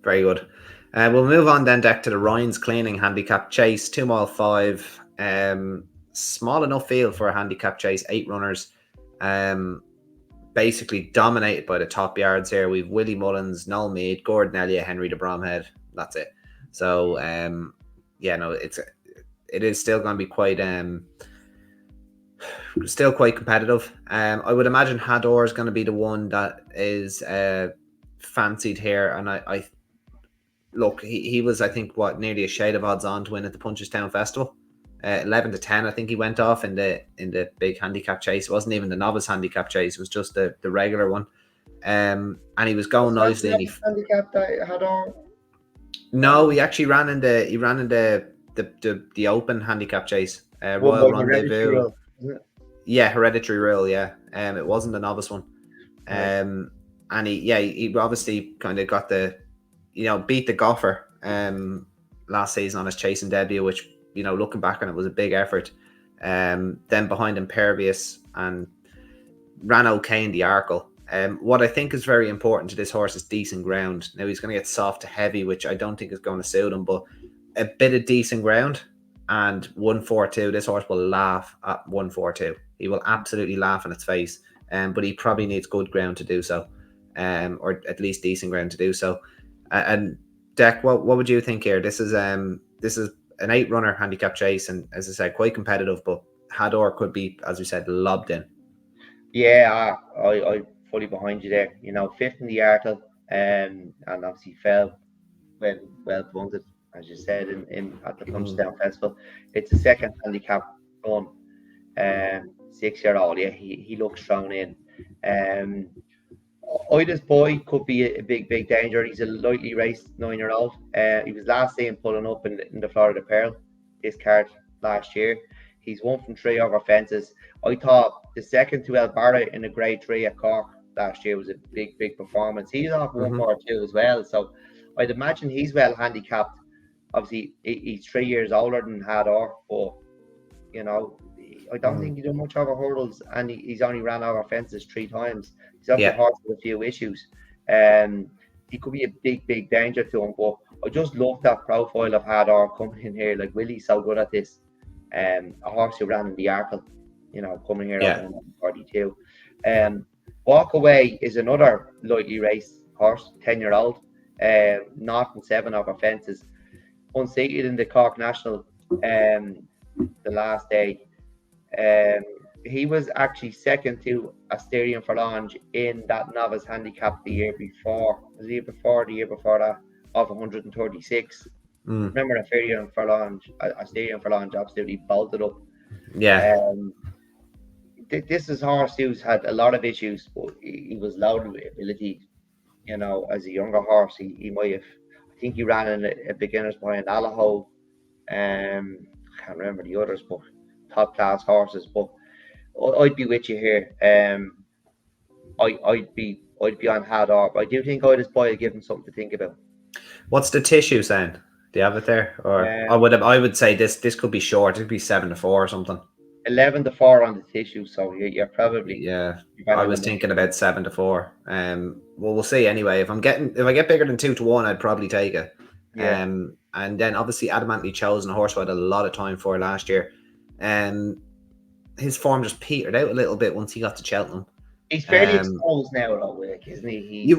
[SPEAKER 1] very good. We'll move on then, Deck, to the Ryan's Cleaning Handicap Chase, 2 mile 5. Small enough field for a handicap chase, 8 runners. Basically dominated by the top yards here. We've Willie Mullins, Noel Meade, Gordon Elliott, Henry de Bromhead. That's it. So it is still going to be quite competitive. I would imagine Hador is going to be the one that is fancied here, and I look, he was, I think, nearly a shade of odds on to win at the Punchestown Festival. 11-10, I think he went off in the big handicap chase. It wasn't even the novice handicap chase; it was just the regular one. And he was going nicely. And
[SPEAKER 2] handicap that had on.
[SPEAKER 1] No, he actually ran in the open handicap chase. Royal Rendezvous. Yeah, Hereditary Rule. Yeah, it wasn't the novice one. And he obviously kind of got beat the Gopher last season on his chasing debut, which, looking back on it, was a big effort. Then behind Impervious, and ran okay in the Arkle. What I think is very important to this horse is decent ground. Now, he's going to get soft to heavy, which I don't think is going to suit him, but a bit of decent ground and 142. This horse will laugh at 142. He will absolutely laugh in its face. But he probably needs good ground to do so, or at least decent ground to do so. And Deck, what would you think here? This is an 8-runner handicap chase, and as I said, quite competitive. But Hador could be, as we said, lobbed in.
[SPEAKER 2] Yeah, I fully behind you there. 5th in the Arkle, and obviously fell when well punted, as you said, in at the Punchestown Festival. It's a second handicap run. 6-year-old, yeah, he looks thrown in. Ida's Boy could be a big danger. He's a lightly raced 9-year-old. He was last seen pulling up in the Florida Pearl, this card last year. He's 1 from 3 over fences. I thought the second to El Barra in a grade 3 at Cork last year was a big performance. He's off 142 as well, so I'd imagine he's well handicapped. Obviously, he's 3 years older than Hador, but I don't think he done much over hurdles, and he's only ran over fences 3 times. He's obviously a horse with a few issues. He could be a big danger to him, but I just love that profile of Hador coming in here. Like, Willie's so good at this. A horse who ran in the Arkle, coming here at 42. Walk Away is another lightly raced horse, 10-year-old, 0-7 over fences. Unseated in the Cork National the last day. He was actually second to Asterion Forlange in that novice handicap the year before. Was the year before that of 136. Remember Asterion Forlange absolutely bolted up.
[SPEAKER 1] Yeah.
[SPEAKER 2] This is a horse who's had a lot of issues, but he was loaded with ability. As a younger horse, he might have. I think he ran in a beginners behind Allaho. I can't remember the others, but top class horses. But I'd be with you here. I'd be on Hador. I do think Ida's Boy will give him something to think about.
[SPEAKER 1] What's the tissue saying? Do you have it there? Or I would say this could be short. It could be 7-4 or something.
[SPEAKER 2] 11-4 on the tissue, so you're probably
[SPEAKER 1] I was thinking about 7-4. Well, we'll see anyway. If I get bigger than 2-1, I'd probably take it. And then obviously Adamantly Chosen, a horse I had a lot of time for last year. His form just petered out a little bit once he got to Cheltenham.
[SPEAKER 2] He's fairly exposed now, though, isn't he?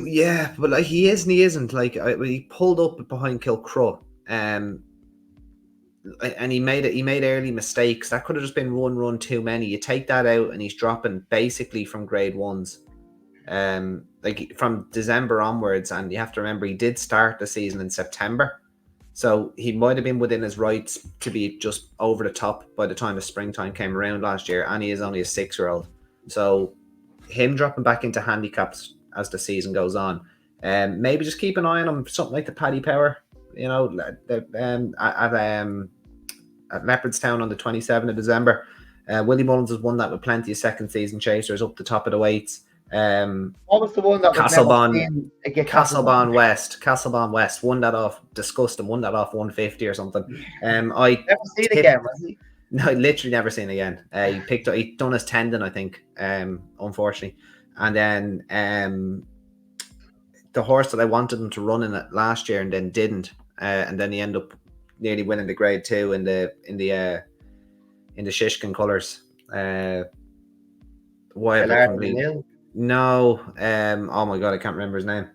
[SPEAKER 1] But like he is and he isn't. Like he pulled up behind Kilcrow, and he made early mistakes. That could have just been one run too many. You take that out, and he's dropping basically from grade 1s, like from December onwards. And you have to remember he did start the season in September, so he might have been within his rights to be just over the top by the time the springtime came around last year. And he is only a 6-year-old, so him dropping back into handicaps as the season goes on, maybe just keep an eye on him. Something like the Paddy Power, at Leopardstown on the 27th of December. Willie Mullins has won that with plenty of second season chasers up the top of the weights.
[SPEAKER 2] What was the one that
[SPEAKER 1] Castlebon West won that off Disgusting, won that off 150 or something.
[SPEAKER 2] I never seen it again, was he?
[SPEAKER 1] No, literally never seen it again. He done his tendon, I think, unfortunately. And then the horse that I wanted him to run in it last year and then didn't, and then he ended up nearly winning the Grade 2 in the Shishkin colours. Why have I completely? No, oh my god, I can't remember his name.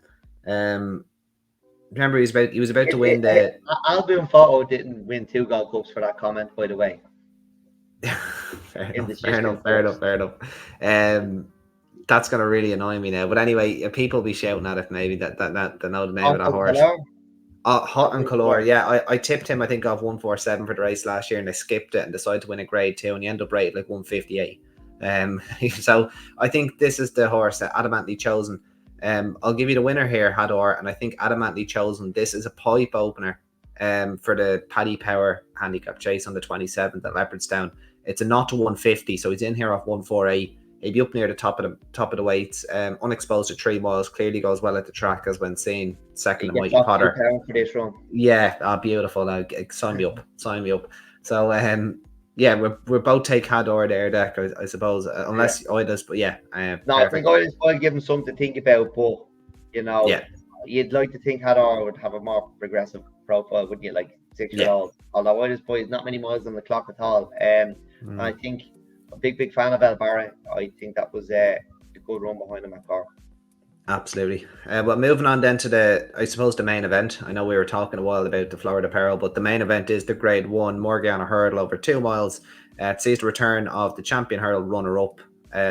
[SPEAKER 1] Remember, he was about to win the.
[SPEAKER 2] Albion Photo didn't win 2 Gold Cups for that comment, by the way.
[SPEAKER 1] Fair enough. That's gonna really annoy me now. But anyway, people will be shouting at it maybe that know the name of that horse. Hot and Color, yeah. I tipped him, I think, off 147 for the race last year, and they skipped it and decided to win a Grade 2, and he ended up rated like 158. So I think this is the horse that adamantly chosen. I'll give you the winner here, Hador, and I think adamantly chosen. This is a pipe opener for the Paddy Power handicap chase on the 27th at Leopardstown. It's a not to 150, so he's in here off 148. He'd be up near the top of the weights. Unexposed at 3 miles, clearly goes well at the track, as when seen second to Mighty Potter.
[SPEAKER 2] For this run.
[SPEAKER 1] Yeah, beautiful. Now sign me up. So yeah, we're both take Hador there, Deck, I suppose, unless Idas, but yeah.
[SPEAKER 2] No, I think Idas might give him something to think about, but you'd like to think Hador would have a more progressive profile, wouldn't you? Like 6-year-old. Although Idas boy is not many miles on the clock at all. I think a big fan of Elbarra. I think that was a good run behind him at Cork.
[SPEAKER 1] Absolutely. Well, moving on then to the main event. I know we were talking a while about the Florida Peril, but the main event is the Grade 1 Morgiana Hurdle over 2 miles. It sees the return of the champion hurdle runner-up,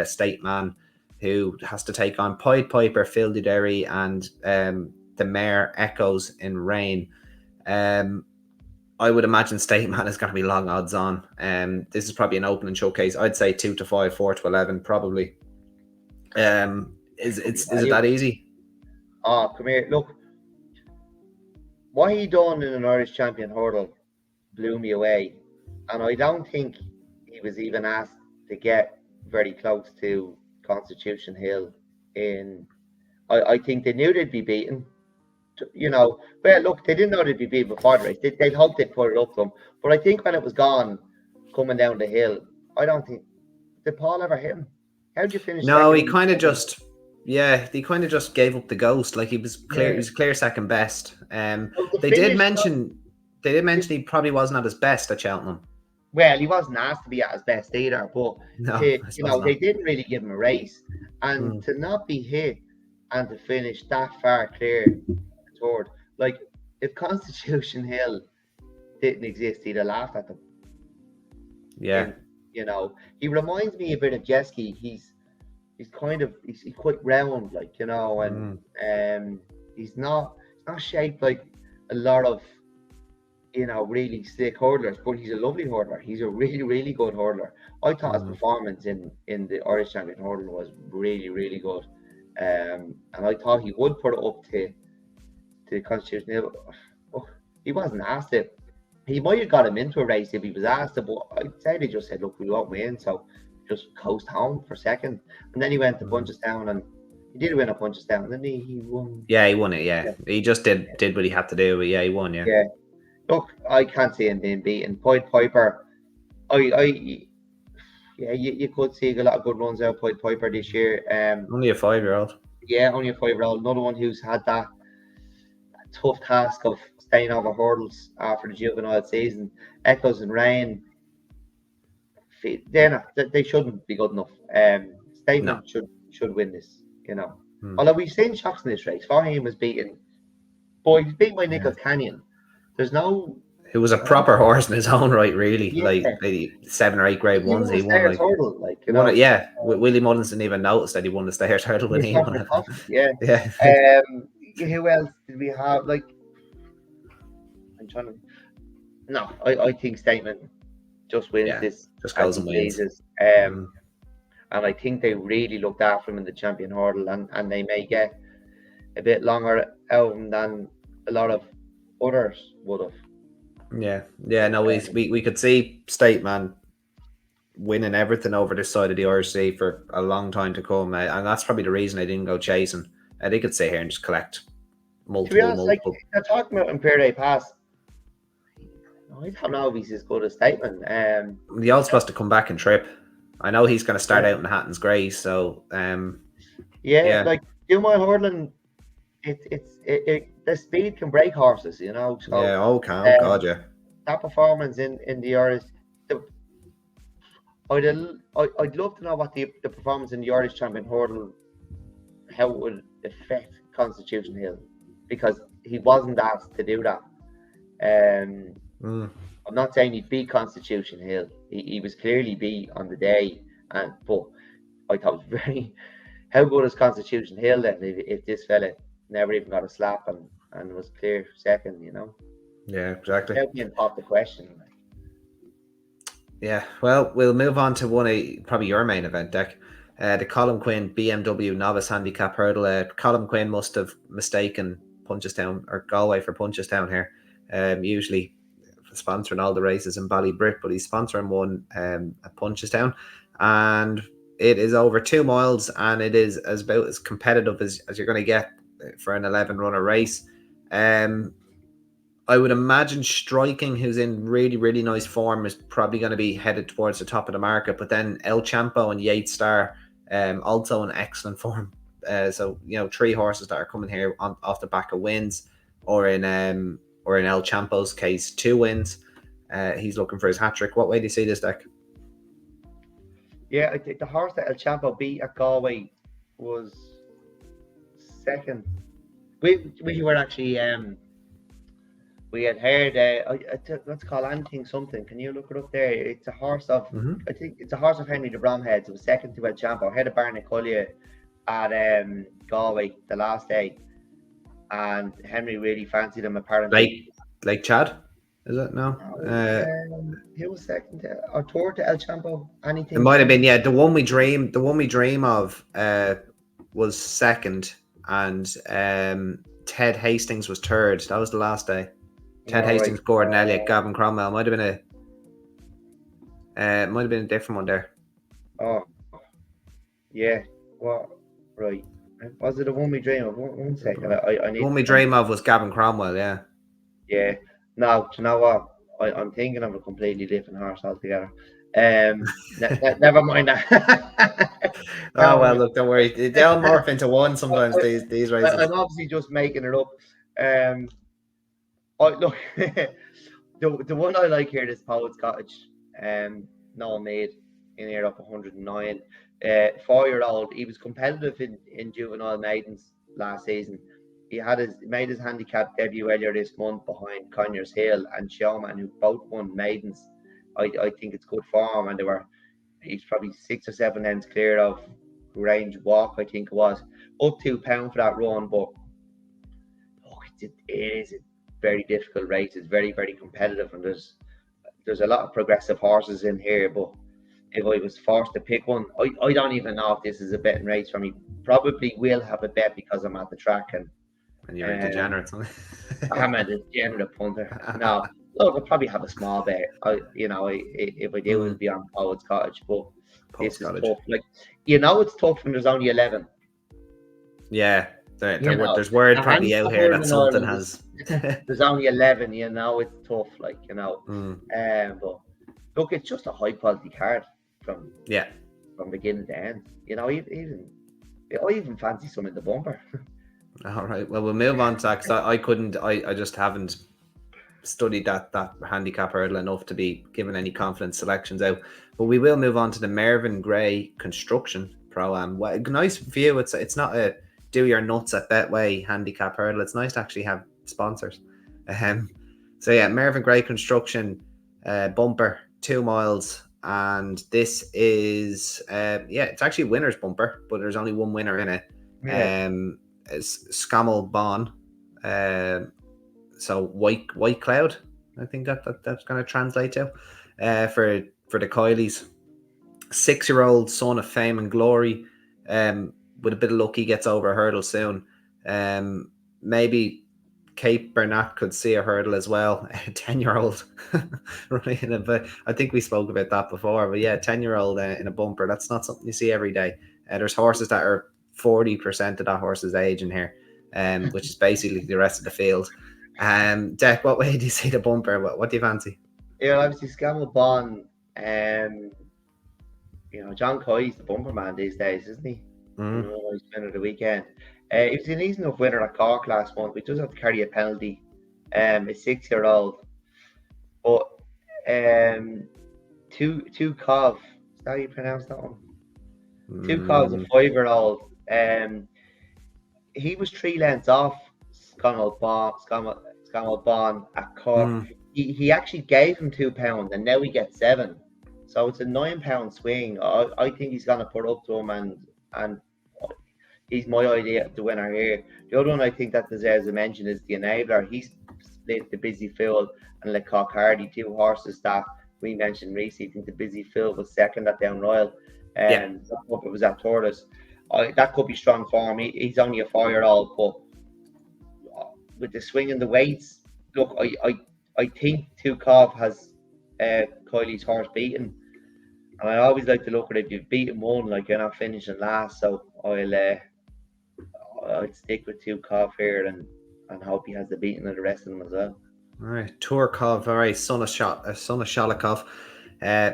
[SPEAKER 1] State Man, who has to take on Pied Piper, Phil Duderry, and the mare Echoes in Rain. I would imagine State Man is going to be long odds on. This is probably an opening showcase. I'd say 2 to 5, 4 to 11, probably. Is it that easy?
[SPEAKER 2] Oh, come here. Look, what he done in an Irish champion hurdle blew me away. And I don't think he was even asked to get very close to Constitution Hill. I think they knew they'd be beaten. Well, look, they didn't know they'd be beaten before the race. They'd hoped they'd put it up to them. But I think when it was gone, coming down the hill, I don't think... Did Paul ever hit him? How'd you finish?
[SPEAKER 1] No, he kind of just... Yeah, he kind of just gave up the ghost. Like he was clear, he was clear second best. They did mention he probably wasn't at his best at Cheltenham.
[SPEAKER 2] Well, he wasn't asked to be at his best either, but they didn't really give him a race, and to not be hit and to finish that far clear toward, like, if Constitution Hill didn't exist, he'd have laughed at them.
[SPEAKER 1] Yeah,
[SPEAKER 2] and, he reminds me a bit of Jeski. He's quite round, like, and he's not shaped like a lot of really slick hurdlers, but he's a lovely hurdler. He's a really, really good hurdler. I thought his performance in the Irish champion hurdle was really, really good, and I thought he would put it up to Constitution Hill. He wasn't asked it. He might have got him into a race if he was asked it, but I'd say they just said, look, we won't win, so just coast home for second. And then he went to Punchestown, and he did win a Punchestown, didn't he? He won.
[SPEAKER 1] Yeah, he won it, yeah. He just did what he had to do, but yeah, he won, yeah.
[SPEAKER 2] Yeah. Look, I can't see him being beaten. Pied Piper, you could see a lot of good runs out of Pied Piper this year.
[SPEAKER 1] Only a 5-year-old.
[SPEAKER 2] Yeah, only a 5-year-old. Another one who's had that tough task of staying over hurdles after the juvenile season. Echoes in Rain, they shouldn't be good enough. Statement should win this, Although we've seen shocks in this race. Farham was beaten. Boy, he's beaten by Nichols Canyon. There's no...
[SPEAKER 1] It was a proper horse in his own right, really. Yeah. Like 7 or 8 Grade 1s. He won like...
[SPEAKER 2] Hurdle,
[SPEAKER 1] won it, yeah. Willie Mullins didn't even notice that he won the Stayers hurdle when he won it.
[SPEAKER 2] Yeah. Who else did we have? Like, I'm trying to... No, I think Statement just wins this.
[SPEAKER 1] Just goes and wins.
[SPEAKER 2] And I think they really looked after him in the champion hurdle, and they may get a bit longer out of him than a lot of others would have.
[SPEAKER 1] Yeah. No, we could see State Man winning everything over this side of the Irish Sea for a long time to come, and that's probably the reason they didn't go chasing. They could sit here and just collect multiple.
[SPEAKER 2] To be honest, like they're talking about Imperial Pass. I don't know if he's as good as Statement.
[SPEAKER 1] The old supposed to come back and trip. I know he's going to start out in Hatton's Grey, so
[SPEAKER 2] like do my hurdling the speed can break horses, you know. So
[SPEAKER 1] Yeah. Oh, oh God, yeah.
[SPEAKER 2] that performance in the Irish, the, I'd love to know what the performance in the Irish Champion Hurdle, how it would affect Constitution Hill, because he wasn't asked to do that. I'm not saying he beat Constitution Hill. He was clearly beat on the day, but I thought it was very. How good is Constitution Hill then if this fella never even got a slap and was clear second, you know?
[SPEAKER 1] Yeah, exactly.
[SPEAKER 2] Without being popped the question.
[SPEAKER 1] Yeah, well, we'll move on to probably your main event, Deck. The Colin Quinn BMW Novice Handicap Hurdle. Colin Quinn must have mistaken Punchestown or Galway for Punchestown here. Usually sponsoring all the races in Ballybrit, but he's sponsoring one at Punchestown. And it is over 2 miles, and it is about as competitive as you're going to get for an 11-runner race. I would imagine Striking, who's in really, really nice form, is probably going to be headed towards the top of the market. But then El Champo and Yates Star, also in excellent form. So, 3 horses that are coming here off the back of wins, or in El Champo's case, 2 wins. He's looking for his hat trick. What way do you see this, Deck?
[SPEAKER 2] Yeah, I think the horse that El Champo beat at Galway was second. We were actually we had heard let's call anything something. Can you look it up there? It's a horse of I think it's a horse of Henry de Bromheads. It was second to El Champo. I heard of Barney Collier at Galway the last day, and Henry really fancied him apparently.
[SPEAKER 1] Like Chad, is it? No.
[SPEAKER 2] He was second or third to El Champo. Anything?
[SPEAKER 1] It might have been, yeah. The one we dream of was second, and Ted Hastings was third. That was the last day. Ted Hastings, Gordon Elliott, Gavin Cromwell. Might have been a different one there.
[SPEAKER 2] Oh, yeah. What? Right. Was it the one we dream of? One second. I need.
[SPEAKER 1] The one we dream of was Gavin Cromwell. Yeah.
[SPEAKER 2] Yeah. No, do you know what? I'm thinking of a completely different horse altogether. Never mind that.
[SPEAKER 1] Oh well, look, don't worry. They'll morph into one sometimes. These races.
[SPEAKER 2] I'm obviously just making it up. Look, the one I like here is Poets Cottage. Noel made in here up 109. 4-year-old. He was competitive in juvenile maidens last season. He made his handicap debut earlier this month behind Conyers Hill and Showman, who both won maidens. I think it's good form, and he's probably 6 or 7 ends clear of Range Walk, I think it was. Up £2 for that run, but it is a very difficult race. It's very, very competitive, and there's a lot of progressive horses in here, but if I was forced to pick one, I don't even know if this is a betting race for me. Probably will have a bet because I'm at the track and
[SPEAKER 1] you're a degenerate.
[SPEAKER 2] I'm a degenerate punter. No, look, I'll probably have a small bet. If I do, it'll be on Poets Cottage. But this is tough. Like, it's tough when there's only 11.
[SPEAKER 1] Yeah, there's word probably out here that something has.
[SPEAKER 2] There's only 11. It's tough. But look, it's just a high quality card from beginning to end. I even fancy some in the bumper.
[SPEAKER 1] All right. Well, we'll move on to that because I just haven't studied that handicap hurdle enough to be given any confident selections out. But we will move on to the Mervyn Gray Construction Pro-Am. Nice view. It's not a do your nuts at Betway handicap hurdle. It's nice to actually have sponsors. So yeah, Mervyn Gray Construction bumper, 2 miles. And this is it's actually a winner's bumper, but there's only one winner in it. Yeah. Scammell Bon, so white cloud, I think that's going to translate to for the Coilies. 6-year-old son of fame and glory, with a bit of luck he gets over a hurdle soon. Maybe Kate Bernat could see a hurdle as well. 10-year-old running in but I think we spoke about that before, but yeah, 10-year-old in a bumper, that's not something you see every day. There's horses that are 40% of that horse's age in here, which is basically the rest of the field. Deck, what way do you see the bumper? What do you fancy?
[SPEAKER 2] Yeah, obviously Scammell Bon. John Coy's the bumper man these days, isn't he? He's been at the weekend. He was an easy enough winner at Cork last month. He does have to carry a penalty. A 6-year-old, but two Cov. Is that how you pronounce that one? Two Cov's a 5-year-old. He was 3 lengths off Sconal Bon at Cork. He actually gave him £2, and now he gets 7. So it's a £9 swing. I think he's gonna put up to him, and he's my idea the winner here. The other one I think that deserves a mention is the Enabler. He's split the Busy Phil and Le Coq Hardy, 2 horses that we mentioned recently. I think the Busy Phil was second at Down Royal, and it was at Tortoise. That could be strong for him. He's only a 4-year-old, but with the swing and the weights, look, I think Tukov has Kylie's horse beaten, and I always like to look at it. If you've beaten one, like, you're not finishing last. So I'd stick with Tukov here and hope he has the beating of the rest of them as well.
[SPEAKER 1] All right, Turkov, all right, son of Shalikov.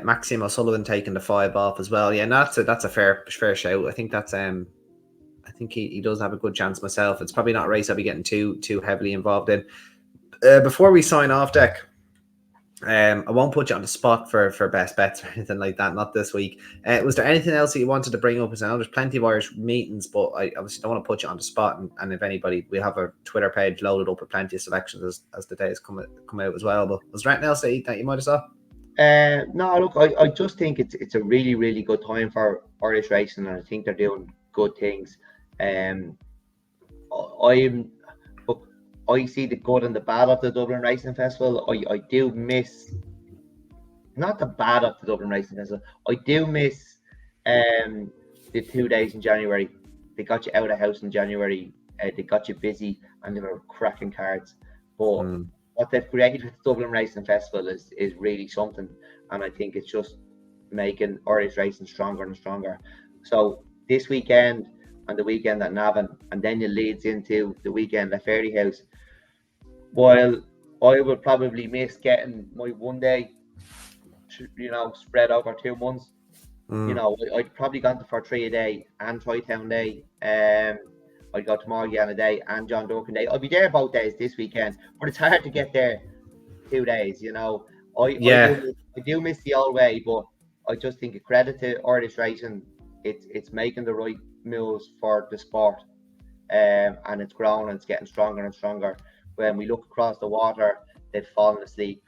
[SPEAKER 1] Maxim O'Sullivan taking the 5 off as well. Yeah, no, that's a fair shout. I think that's I think he does have a good chance myself. It's probably not a race I'll be getting too heavily involved in. Before we sign off, Deck, I won't put you on the spot for best bets or anything like that, not this week. Was there anything else that you wanted to bring up? Because I know there's plenty of Irish meetings, but I obviously don't want to put you on the spot. And if anybody, we have our Twitter page loaded up with plenty of selections as the days come out as well. But was there anything else that you might have saw?
[SPEAKER 2] No, look, I just think it's a really, really good time for Irish racing, and I think they're doing good things. I see the good and the bad of the Dublin Racing Festival. I do miss, not the bad of the Dublin Racing Festival, I do miss the 2 days in January. They got you out of house in January, they got you busy, and they were cracking cards. But what they've created with the Dublin Racing Festival is really something, and I think it's just making Irish racing stronger and stronger. So this weekend and the weekend at Navan, and then it leads into the weekend at Fairyhouse. While I would probably miss getting my 1 day, spread over 2 months, I'd probably gone to Fortrea Day and Tri-Town Day. I'd go to Morgiana Day and John Durkin Day. I'll be there both days this weekend, but it's hard to get there 2 days. I do miss the old way, but I just think a credit to Irish racing. It's making the right moves for the sport, and it's growing and it's getting stronger and stronger. When we look across the water, they've fallen asleep,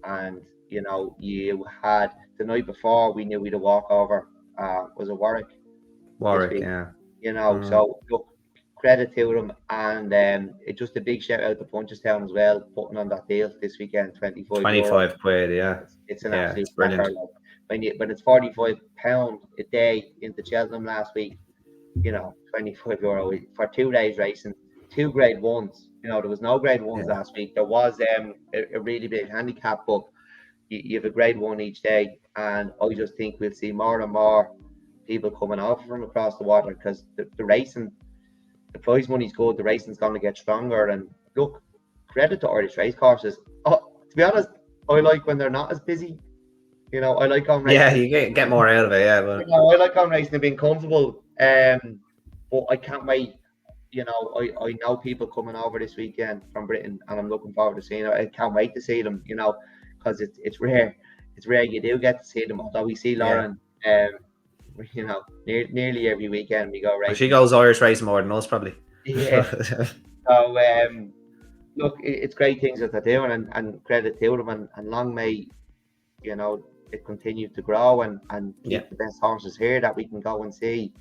[SPEAKER 2] and you had the night before, we knew we'd a walkover. Was it Warwick?
[SPEAKER 1] Yeah.
[SPEAKER 2] So look, credit to them, and it's just a big shout out to Punchestown as well, putting on that deal this weekend,
[SPEAKER 1] 25 quid, yeah.
[SPEAKER 2] It's an absolute
[SPEAKER 1] brilliant.
[SPEAKER 2] When it's £45 a day into Cheltenham last week, €25 for 2 days racing, 2 grade ones. There was no grade ones last week. There was a really big handicap, but you have a grade 1 each day, and I just think we'll see more and more people coming over from across the water, because the racing, the prize money's good, the racing's going to get stronger. And look, credit to Irish race courses. To be honest, I like when they're not as busy. I like going racing.
[SPEAKER 1] Yeah, you get more out of it. Yeah, but
[SPEAKER 2] I like going racing and being comfortable. But I can't wait. I know people coming over this weekend from Britain, and I'm looking forward to seeing it. I can't wait to see them. Because it's rare. It's rare you do get to see them. Although we see Lauren, nearly every weekend we go racing.
[SPEAKER 1] She goes Irish racing more than us, probably.
[SPEAKER 2] Yeah. So look, it's great things that they're doing, and credit to them, and long may it continue to grow, and keep the best horses here that we can go and see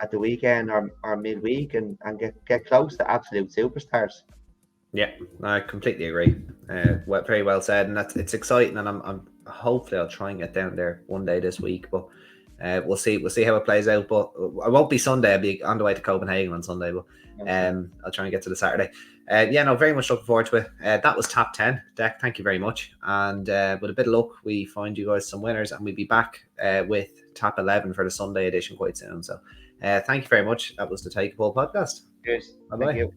[SPEAKER 2] at the weekend or midweek, and get close to absolute superstars.
[SPEAKER 1] Yeah, I completely agree. Very well said, and it's exciting, and I'm hopefully I'll try and get down there one day this week, but we'll see how it plays out. But I won't be Sunday. I'll be on the way to Copenhagen on Sunday, but I'll try and get to the Saturday. Very much looking forward to it. That was top 10. Deck, thank you very much, and with a bit of luck, we find you guys some winners, and we'll be back with top 11 for the Sunday edition quite soon. So thank you very much. That was the Take a Poll podcast.
[SPEAKER 2] Cheers.
[SPEAKER 1] Bye-bye.
[SPEAKER 2] Thank you.